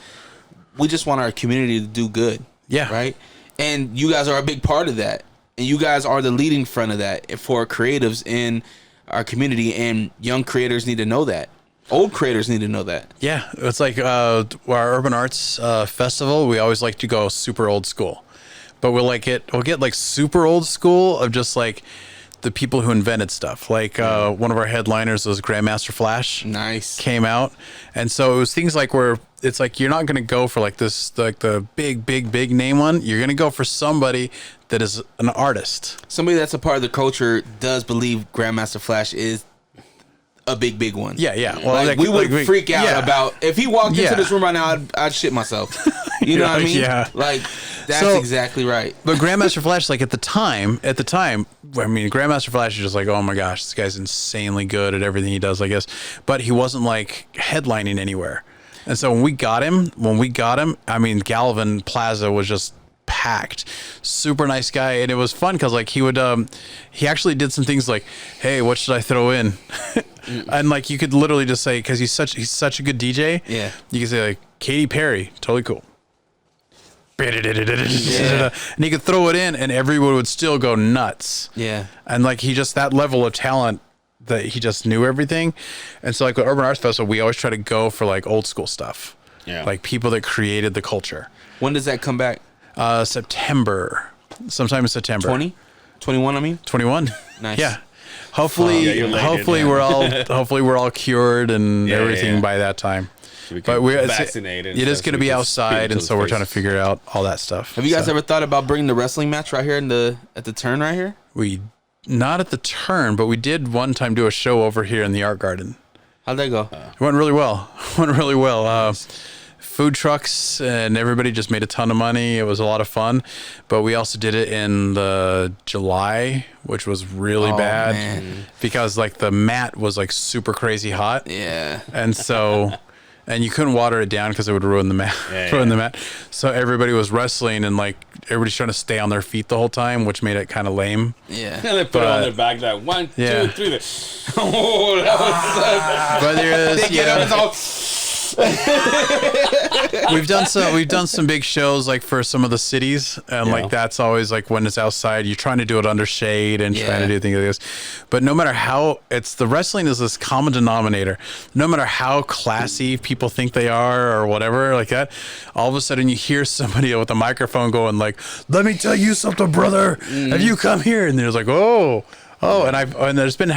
we just want our community to do good. Yeah. Right. And you guys are a big part of that, and you guys are the leading front of that for creatives in our community, and young creators need to know that. Old creators need to know that. Yeah, it's like our Urban Arts Festival. We always like to go super old school, but we'll get like super old school of just like the people who invented stuff. Like one of our headliners was Grandmaster Flash. Nice. Came out, and so it was things like where it's like you're not going to go for like this like the big name one. You're going to go for somebody that is an artist. Somebody that's a part of the culture does believe Grandmaster Flash is a big one. Yeah. Well, like, we would freak out about if he walked into this room right now. I'd shit myself. You know what I mean? Yeah. Like that's exactly right. But Grandmaster Flash, like at the time, I mean, Grandmaster Flash is just like, oh my gosh, this guy's insanely good at everything he does, I guess. But he wasn't like headlining anywhere. And so when we got him, I mean, Galvin Plaza was just packed. Super nice guy, and it was fun because like he would he actually did some things like, hey, what should I throw in? And like you could literally just say, because he's such a good DJ, you could say like Katy Perry, totally cool. And he could throw it in and everyone would still go nuts. And like he just, that level of talent, that he just knew everything. And so like with Urban Arts Festival, we always try to go for like old school stuff, like people that created the culture. When does that come back? September, sometime in September. 21, I mean? 21. Nice. Yeah. Hopefully we're all cured and everything by that time. So but we're vaccinated. It is going to be outside, and so we're trying to figure out all that stuff. Have you guys ever thought about bringing the wrestling match right here at the turn right here? Not at the turn, but we did one time do a show over here in the Art Garden. How'd that go? It went really well. Food trucks and everybody just made a ton of money. It was a lot of fun, but we also did it in the July, which was really bad because like the mat was like super crazy hot. Yeah. And so, and you couldn't water it down because it would ruin the mat. The mat. So everybody was wrestling and like everybody's trying to stay on their feet the whole time, which made it kind of lame. Yeah. And they put it on their back like 1, 2, 3. Oh, that was so bad. But there is, they get up and all. We've done some big shows like for some of the cities, and like that's always like when it's outside, you're trying to do it under shade and trying to do things like this. But no matter how, it's the wrestling is this common denominator. No matter how classy people think they are or whatever like that, all of a sudden you hear somebody with a microphone going like, "Let me tell you something, brother. Have you come here?" And there's like, "Oh." And there's been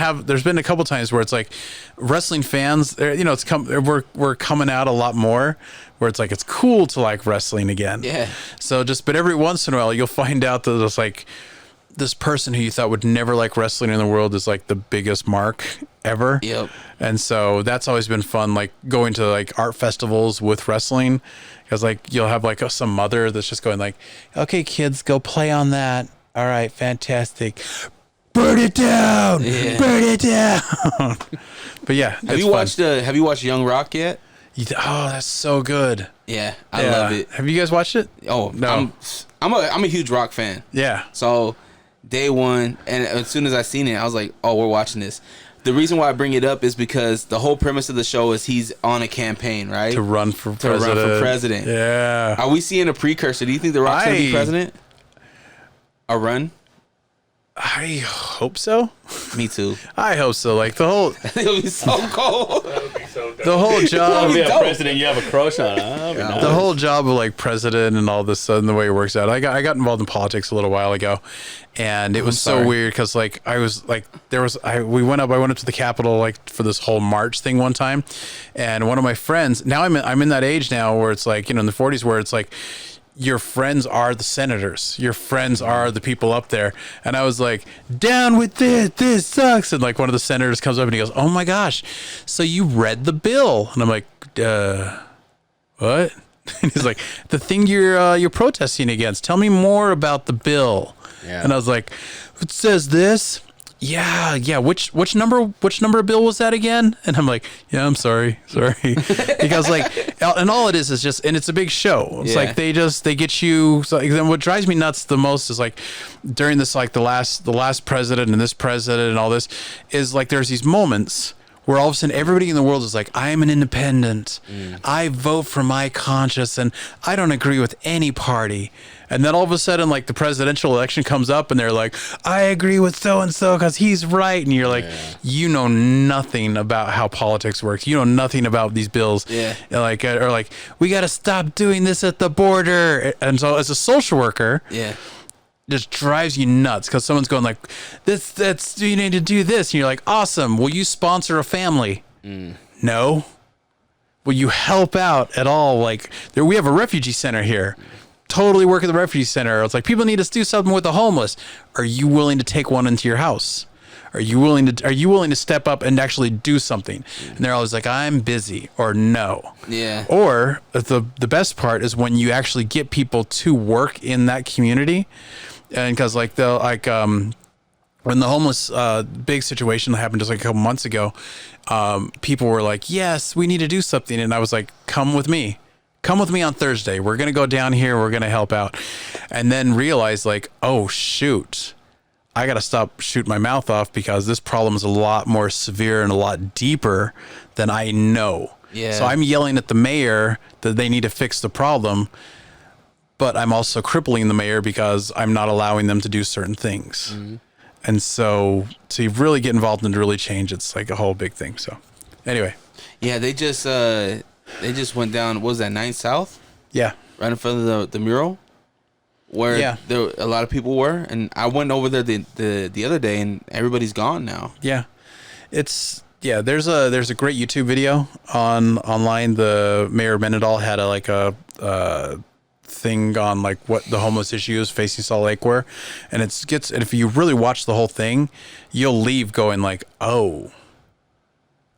a couple times where it's like wrestling fans, we're coming out a lot more where it's like it's cool to like wrestling again. Yeah. So but every once in a while you'll find out that there's like this person who you thought would never like wrestling in the world is like the biggest mark ever. Yep. And so that's always been fun, like going to like art festivals with wrestling, because like you'll have like some mother that's just going like, "Okay, kids, go play on that. All right, fantastic. Burn it down! Yeah. Burn it down!" But yeah, Have you watched Young Rock yet? Oh, that's so good. Yeah, I love it. Have you guys watched it? Oh No. I'm a huge Rock fan. Yeah. So day one, and as soon as I seen it, I was like, "Oh, we're watching this." The reason why I bring it up is because the whole premise of the show is he's on a campaign, right? To run for president. Yeah. Are we seeing a precursor? Do you think The Rock's gonna be president? A run? I hope so. Me too. I hope so. Like the whole It'll be so cool. the whole job. Be a president you have a crush on. Huh? The whole job of like president and all this and the way it works out. I got involved in politics a little while ago, and it was so weird because like I was like I went up to the Capitol like for this whole march thing one time, and one of my friends, now I'm in that age now where it's like, in the 40s, where it's like your friends are the senators, your friends are the people up there, and I was like, "Down with this sucks," and like one of the senators comes up and he goes, "Oh my gosh, so you read the bill?" And I'm like, "What?" And he's like, "The thing you're protesting against, tell me more about the bill." And I was like, "It says this." Yeah. Which number bill was that again? And I'm like, "Yeah, I'm sorry." Because like, and all it is just, and it's a big show. It's like they get you. So then what drives me nuts the most is like during this, like the last president and this president and all this is like, there's these moments where all of a sudden everybody in the world is like, "I'm an independent. I vote for my conscience and I don't agree with any party." And then all of a sudden, like the presidential election comes up and they're like, "I agree with so-and-so because he's right." And you're like, you know nothing about how politics works. You know nothing about these bills. Yeah. Like, or like, "We got to stop doing this at the border." And so as a social worker, just drives you nuts because someone's going like, that's you need to do this. And you're like, "Awesome. Will you sponsor a family?" No. Will you help out at all? Like we have a refugee center here. Totally work at the refugee center. It's like, people need to do something with the homeless. Are you willing to take one into your house? Are you willing to step up and actually do something? And they're always like, "I'm busy," or "No." Yeah. Or the best part is when you actually get people to work in that community. And because like when the homeless big situation happened just like a couple months ago, people were like, "Yes, we need to do something." And I was like, "Come with me. Come with me on Thursday. We're going to go down here. We're going to help out." And then realize like, "Oh shoot, I got to stop shooting my mouth off because this problem is a lot more severe and a lot deeper than I know." Yeah. So I'm yelling at the mayor that they need to fix the problem, but I'm also crippling the mayor because I'm not allowing them to do certain things. And so to really get involved and to really change, it's like a whole big thing. So anyway. Yeah, they just went down, what was that, 9th South? Yeah. Right in front of the mural where there a lot of people were, and I went over there the other day and everybody's gone now. Yeah. There's a great YouTube video online. The Mayor Mendenhall had a thing on like what the homeless issues facing Salt Lake were, and and if you really watch the whole thing, you'll leave going like, "Oh,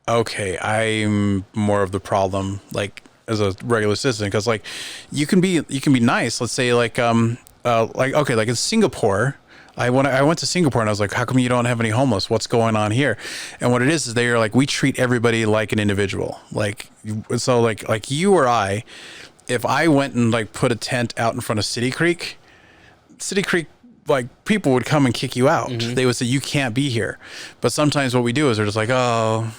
okay, I'm more of the problem," like as a regular citizen, because like you can be nice. Let's say like in Singapore. I went to Singapore and I was like, "How come you don't have any homeless? What's going on here?" And what it is they're like, we treat everybody like an individual. Like, so like you or I, if I went and like put a tent out in front of City Creek, like people would come and kick you out. They would say, "You can't be here." But sometimes what we do is they're just like, "Oh,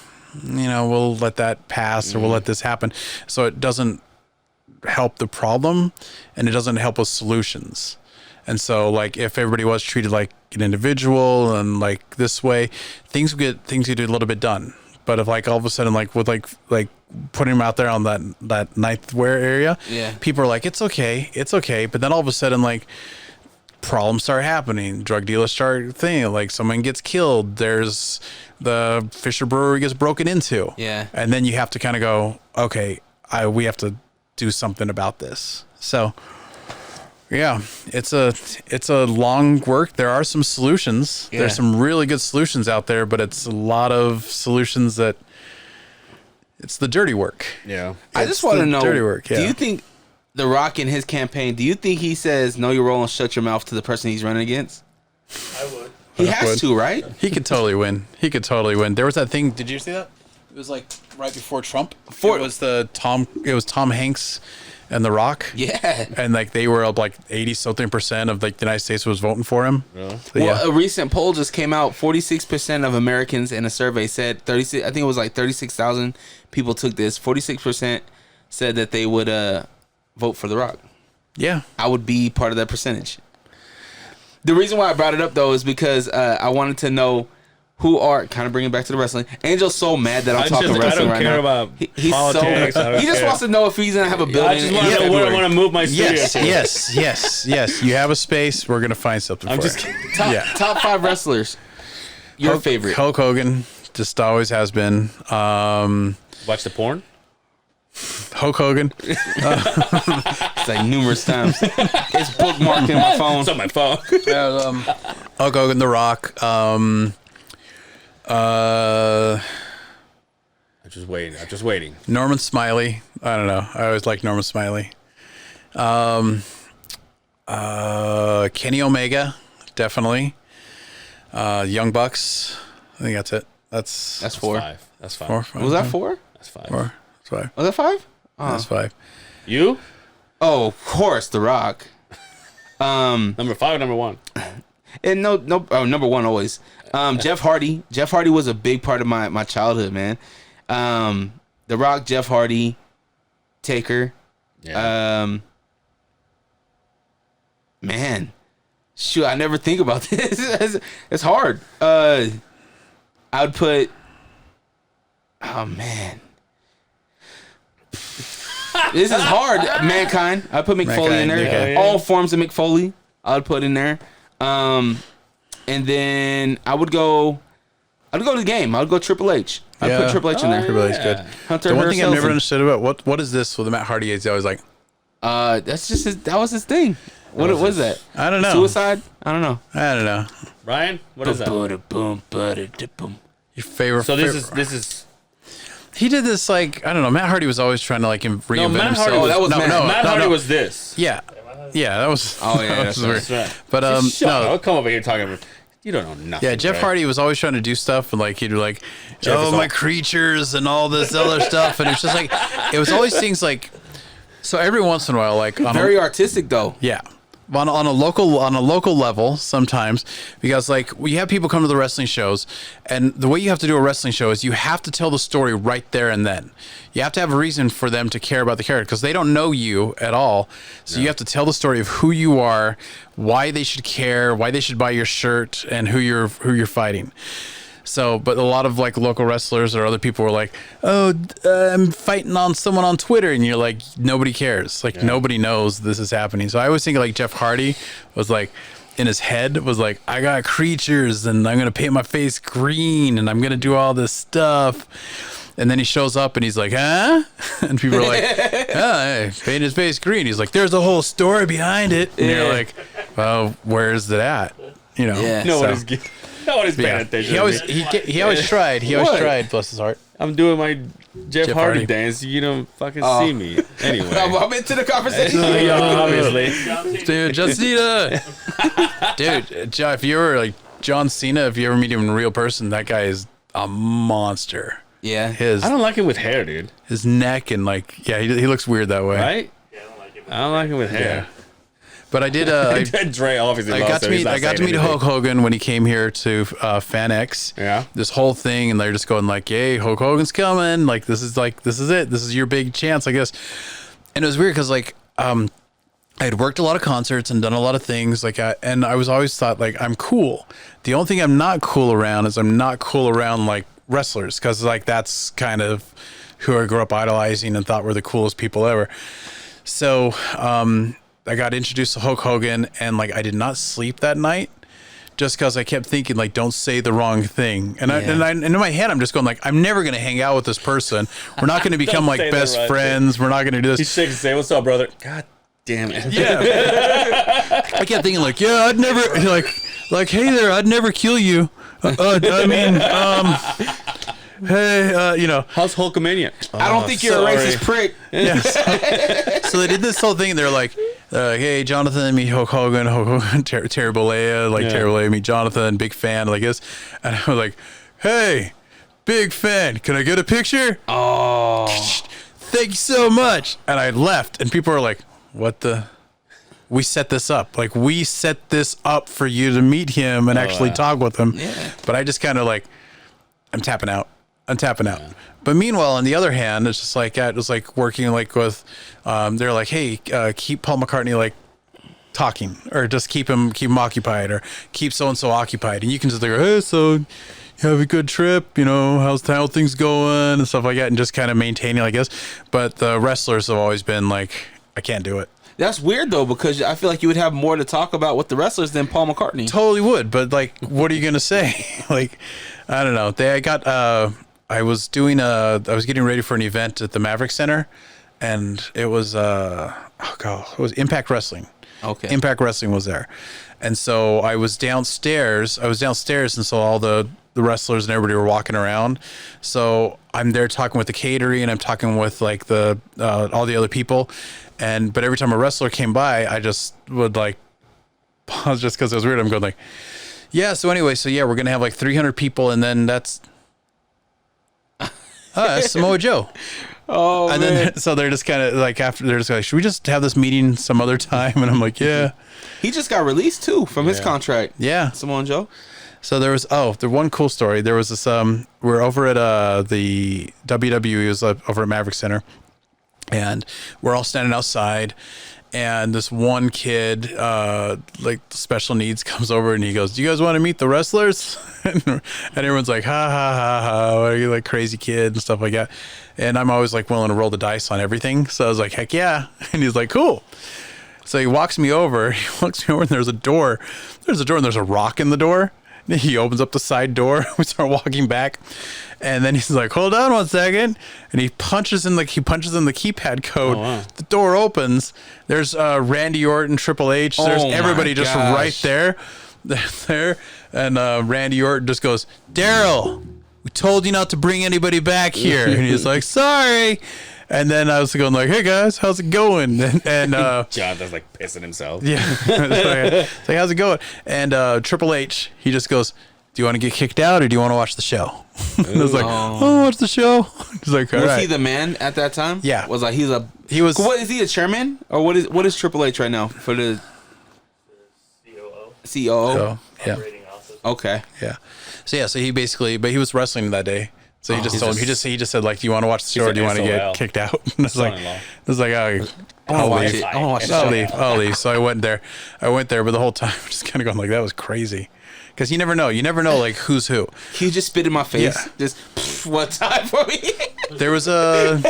we'll let that pass or we'll let this happen. So it doesn't help the problem and it doesn't help with solutions. And so like if everybody was treated like an individual and like this way, things get a little bit done. But if like all of a sudden like with like putting them out there on that ninth wear area, people are like, it's okay. But then all of a sudden like problems start happening. Drug dealers start thinking like someone gets killed. There's the Fisher Brewery gets broken into. Yeah. And then you have to kind of go, okay, we have to do something about this. So yeah, it's a long work. There are some solutions. Yeah. There's some really good solutions out there, but it's a lot of solutions that it's the dirty work. Yeah. I just want to know, dirty work. Yeah. Do you think The Rock in his campaign, do you think he says know your role and shut your mouth to the person he's running against? I would. He has to, right? He could totally win. There was that thing. Did you see that? It was like right before Trump. It was Tom Hanks and The Rock. Yeah. And like they were up like 80-something% of like the United States was voting for him. Yeah. So, well, a recent poll just came out. 46% of Americans in a survey said 36. I think it was like 36,000 people took this. 46% said that they would vote for The Rock. Yeah. I would be part of that percentage. The reason why I brought it up though is because I wanted to know who are kind of bringing it back to the wrestling. Angel's so mad that I'm talking wrestling right now. I don't care about he's politics. So, he just wants to know if he's gonna have a building. I just want to know where I want to move my studio. Yes. You have a space. We're gonna find something. I'm for just it. Top 5 wrestlers. Your favorite? Hulk Hogan. Just always has been. Watch the porn. Hulk Hogan. It's like numerous times. It's bookmarked in my phone. It's on my phone. Hulk Hogan, The Rock. I'm just waiting. Norman Smiley. I don't know. I always liked Norman Smiley. Kenny Omega, definitely. Young Bucks. I think that's it. That's 4. That's 5. 4. Was that 4? That's 5. 4. That's 5. Was that 5? That's 5. You? Oh, of course, The Rock. Number 5, number 1. And number 1 always. Jeff Hardy. Jeff Hardy was a big part of my childhood, man. The Rock, Jeff Hardy, Taker. Yeah. Man, shoot, I never think about this. It's hard. I would put. Oh man, this is hard. Mankind. I'd put Mick Foley in there. Yeah. All forms of Mick Foley, I would put in there. And then I would go to the game. I would go Triple H. I'd put Triple H in there. Triple H, good. Hunter The one thing I've never Helsley. understood about what is this with the Matt Hardy is always like, That's just that was his thing. What was that? I don't know. Suicide? I don't know. Ryan, what is that? Your favorite. So this is. He did this like I don't know. Matt Hardy was always trying to like reinvent No, Matt himself. Hardy. that was Matt. Matt Hardy was this. Yeah, that was. Oh yeah, that was that's weird. right. But I'll come over here talking about. You don't know nothing. Yeah, Jeff right? Hardy was always trying to do stuff and like he'd be like, Jeff is my all- creatures and all this other stuff, and it's just like it was always things like. So every once in a while, like very artistic though. Yeah. On a local level sometimes, because like we have people come to the wrestling shows, and the way you have to do a wrestling show is you have to tell the story right there and then. You have to have a reason for them to care about the character because they don't know you at all. So you have to tell the story of who you are, why they should care, why they should buy your shirt, and who you're fighting. So, but a lot of like local wrestlers or other people were like, "Oh, I'm fighting on someone on Twitter," and you're like, nobody cares. Like nobody knows this is happening. So I always think like Jeff Hardy was like in his head was like, "I got creatures and I'm gonna paint my face green and I'm gonna do all this stuff." And then he shows up and he's like, "Huh?" And people are like, "Hey, paint his face green." He's like, "There's a whole story behind it." And you're like, "Well, where's it at?" You know? Yeah. No one is paying attention. He always tried. He always tried. Bless his heart. I'm doing my Jeff Hardy Hardy dance. You don't fucking see me. Anyway. I'm into the conversation. Obviously. Dude, John Cena. Dude, if you were like John Cena, if you ever meet him in real person, that guy is a monster. Yeah. I don't like him with hair, dude. His neck and like, he looks weird that way. Right? Yeah, I don't like it. I don't like him with hair. But I did. Dre obviously I lost, got to so he's meet. not I got to saying meet anything. Hulk Hogan when he came here to FanX. Yeah. This whole thing, and they're just going like, "Yay, Hulk Hogan's coming! Like this is it. This is your big chance, I guess." And it was weird because like I had worked a lot of concerts and done a lot of things and I was always thought like I'm cool. The only thing I'm not cool around is I'm not cool around like wrestlers because like that's kind of who I grew up idolizing and thought were the coolest people ever. So I got introduced to Hulk Hogan and like I did not sleep that night just because I kept thinking like don't say the wrong thing. And and in my head I'm just going like I'm never gonna hang out with this person. We're not gonna become like say the best right friends. We're not gonna do this. He shakes and say, "What's up, brother?" God damn it. Yeah. I kept thinking like, yeah, I'd never like, hey there, I'd never kill you. I mean, hey, you know, How's Hulkamania? I don't think you're a racist prick. yeah. So they did this whole thing. They're like, hey, Johnathan, meet Hulk Hogan, Terry Bollea, like Terry Bollea, meet Johnathan, big fan, like this. And I was like, hey, big fan, can I get a picture? Oh, Thank you so much. And I left, and people are like, what the? We set this up. Like, we set this up for you to meet him and actually talk with him. Yeah. But I just kind of like, I'm tapping out. But meanwhile, on the other hand, it's just like, it was like working like with, they're like, hey, keep Paul McCartney like talking, or just keep him occupied, or keep so-and-so occupied. And you can just go, hey, so you have a good trip, you know, how things going and stuff like that, and just kind of maintaining, I guess. But the wrestlers have always been like, I can't do it. that's weird though, because I feel like you would have more to talk about with the wrestlers than Paul McCartney. Totally would, but like, what are you gonna say? Like, I don't know. I was getting ready for an event at the Maverick Center, and it was it was Impact Wrestling. Okay. Impact Wrestling was there, and so I was downstairs, and so all the wrestlers and everybody were walking around. So I'm there talking with the catering, and I'm talking with like the all the other people, but every time a wrestler came by, I just would like pause just because it was weird. I'm going like, yeah. So anyway, we're gonna have like 300 people, and then that's Samoa Joe. Oh, and man. then so they're just kind of like, after they're just like, should we just have this meeting some other time? And I'm like, yeah. He just got released too from his contract. Yeah. Samoa Joe. So there was the one cool story. There was this we're over at the WWE, was over at Maverick Center, and we're all standing outside, and this one kid like special needs comes over, and he goes, "Do you guys want to meet the wrestlers?" and everyone's like, "Ha ha ha ha, are you like crazy kid?" and stuff like that. And I'm always like willing to roll the dice on everything, so I was like, "Heck yeah!" And he's like, "Cool." So he walks me over, and there's a door. And there's a rock in the door. He opens up the side door. We start walking back, and then he's like, "Hold on one second," and he punches in the keypad code. Oh, wow. The door opens. There's Randy Orton, Triple H. There's Oh, my everybody just gosh. right there. There, and Randy Orton just goes, "Daryl, we told you not to bring anybody back here," and he's like, "Sorry." And then I was going like, "Hey guys, how's it going?" And Jonathan's like pissing himself. yeah, it's like, how's it going? And Triple H, he just goes, "Do you want to get kicked out, or do you want to watch the show?" And I was like, "Oh, watch the show." He's like, "All Was right." he the man at that time? Yeah. Was like He was. What is he, a chairman, or what is Triple H right now for the COO? Oh, yeah, Okay. yeah. So he basically, but he was wrestling that day. So he just told him, he just said like, "Do you want to watch the show, or do you want to get SOL. kicked out?" And I was like, "Oh, I'll watch leave. it. I wanna watch the I'll show. leave. I'll leave." So I went there, but the whole time I'm just kind of going like, that was crazy, because you never know like who's who. He just spit in my face. Yeah. Just one time for me. There was a.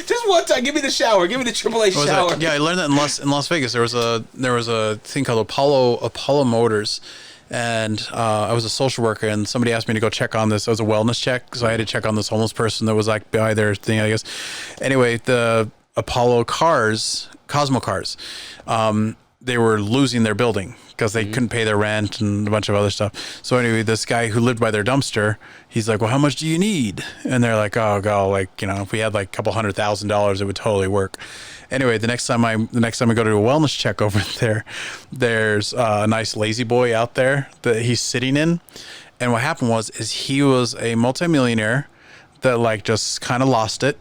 Just one time. Give me the shower. Give me the Triple H shower. Yeah, I learned that in Las Vegas. There was a thing called Apollo Motors, and I was a social worker, and somebody asked me to go check on this. It was a wellness check, so I had to check on this homeless person that was like by their thing, I guess. Anyway, the Apollo cars, Cosmo cars, they were losing their building because they couldn't pay their rent and a bunch of other stuff. So anyway, this guy who lived by their dumpster, he's like, "Well, how much do you need?" And they're like, "Oh, God, like, you know, if we had like a couple $100,000, it would totally work." Anyway, the next time I go to a wellness check over there, there's a nice lazy boy out there that he's sitting in. And what happened is he was a multimillionaire that like just kind of lost it.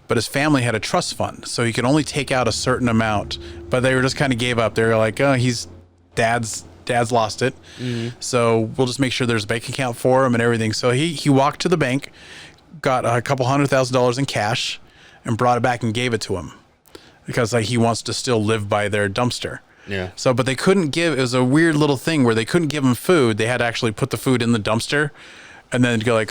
but his family had a trust fund, so he could only take out a certain amount. But they were just kind of gave up. They were like, oh, dad's lost it, so we'll just make sure there's a bank account for him and everything. So he walked to the bank, got a couple $100,000 in cash, and brought it back and gave it to him because like he wants to still live by their dumpster. Yeah. So, but they couldn't give. It was a weird little thing where they couldn't give him food. They had to actually put the food in the dumpster, and then go like,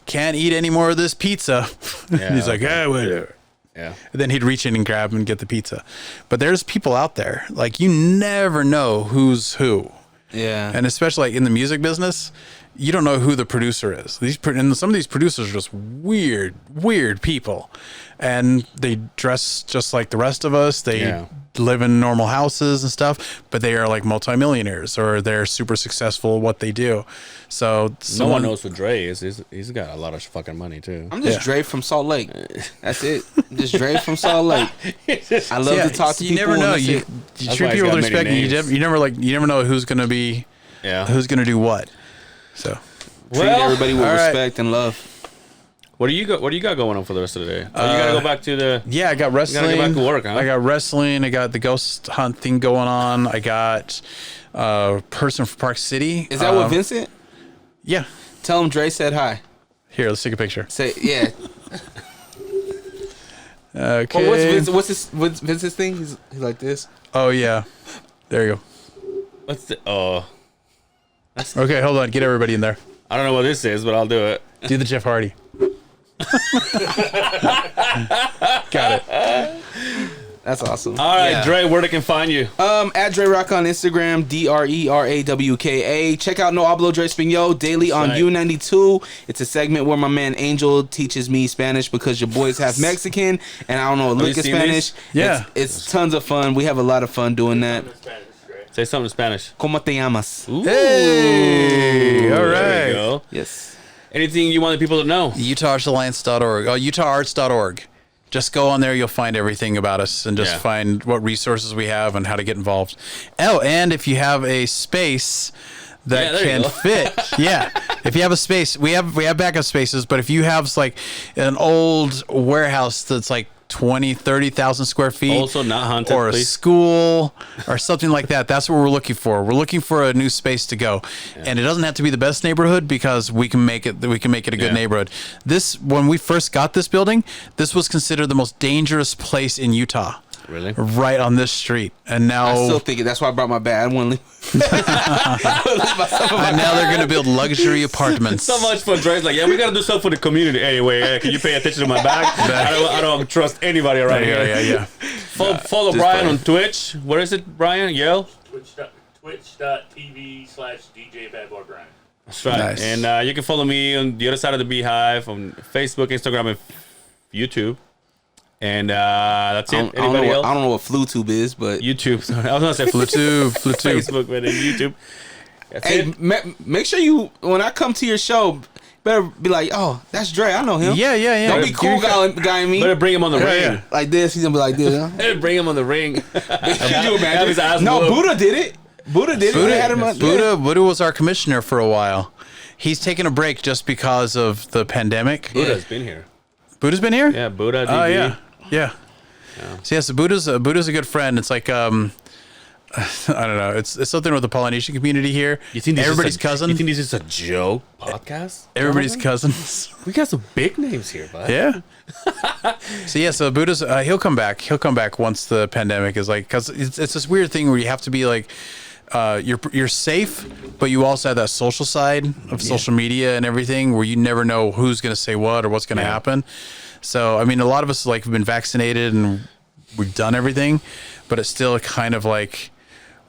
can't eat any more of this pizza. And he's like, whatever. Yeah. And then he'd reach in and grab and get the pizza. But there's people out there like you never know who's who. Yeah. And especially like in the music business, you don't know who the producer is. And some of these producers are just weird people, and they dress just like the rest of us. They live in normal houses and stuff, but they are like multimillionaires or they're super successful at what they do. So no one knows who Dre is. He's got a lot of fucking money too. I'm just Dre from Salt Lake. That's it. Just Dre from Salt Lake. I love to talk to people. You never know. You treat people with respect. You never know who's going to be, who's going to do what. So treat everybody with respect and love. What do you got going on for the rest of the day? You gotta go back to the. Yeah, I got wrestling. You gotta go back to work, huh? I got wrestling. I got the ghost hunt thing going on. I got person from Park City. Is that what Vincent? Yeah. Tell him Dre said hi. Here, let's take a picture. Say yeah. Okay. What's Vince's thing? He's like this. Oh yeah. There you go. What's the? Okay, hold on. Get everybody in there. I don't know what this is, but I'll do it. Do the Jeff Hardy. Got it. That's awesome. All right, Dre, where they can find you? At Dre Rock on Instagram, DRERAWKA. Check out No Hablo Dre Espanol daily on U92. It's a segment where my man Angel teaches me Spanish because your boys have Mexican and I don't know a lick of Spanish. Yeah, it's tons of fun. We have a lot of fun doing that. Say something in Spanish. ¿Cómo te llamas? Ooh. Hey, all right. There we go. Yes. Anything you want the people to know? UtahArtsAlliance.org. Oh, UtahArts.org. Just go on there. You'll find everything about us and just find what resources we have and how to get involved. Oh, and if you have a space that can fit, if you have a space, we have backup spaces. But if you have like an old warehouse that's like 20, 30,000 square feet, also not haunted, or a school or something like that. That's what we're looking for. We're looking for a new space to go, and it doesn't have to be the best neighborhood because we can make it. We can make it a good neighborhood. When we first got this building, this was considered the most dangerous place in Utah. Really? Right on this street, and now I still think it. That's why I brought my bag. I want to leave. And now they're going to build luxury apartments. So much fun. Dre's like, we got to do something for the community anyway. Can you pay attention to my bag? I don't trust anybody around here. Yeah. Follow Brian on Twitch. Where is it, Brian? Yell. Twitch.tv/DJ Bad Boy Brian. That's right. Nice. And you can follow me on the other side of the Beehive on Facebook, Instagram, and YouTube. And that's it. Anybody else? I don't know what FluTube is, but YouTube. Sorry. I was gonna say FluTube. Facebook, but then YouTube. That's it. Make sure you, when I come to your show, better be like, oh, that's Dre. I know him. Yeah. Don't be cool guy in me. Better bring him on the ring. Like this. He's gonna be like this. Huh? Better bring him on the ring. Could you imagine? No, Buddha did it. Buddha had him. Buddha was our commissioner for a while. He's taken a break just because of the pandemic. Buddha's been here. Buddha's been here? Yeah, Buddha. DB. Oh, yeah. So yes, Buddha's a good friend. It's like I don't know. It's something with the Polynesian community here. You think everybody's cousin? You think this is a joke podcast? Everybody's cousins. We got some big names here, bud. Yeah. So Buddha's he'll come back. He'll come back once the pandemic is like, because it's this weird thing where you have to be like. You're safe, but you also have that social side of social media and everything where you never know who's going to say what or what's going to happen. So, I mean, a lot of us like have been vaccinated and we've done everything, but it's still kind of like,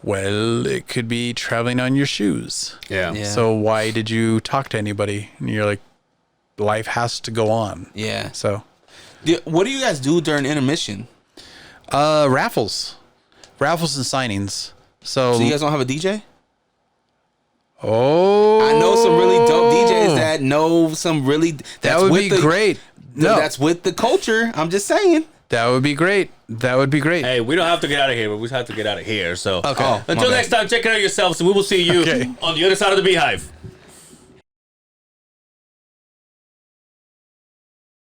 well, it could be traveling on your shoes. Yeah. So why did you talk to anybody? And you're like, life has to go on. Yeah. So what do you guys do during intermission? Raffles and signings. So you guys don't have a DJ? Oh, I know some really dope DJs that know some really. That would be great. No, that's with the culture. I'm just saying. That would be great. Hey, we don't have to get out of here, but we have to get out of here. So okay. until next time, take care of yourselves, and we will see you on the other side of the Beehive.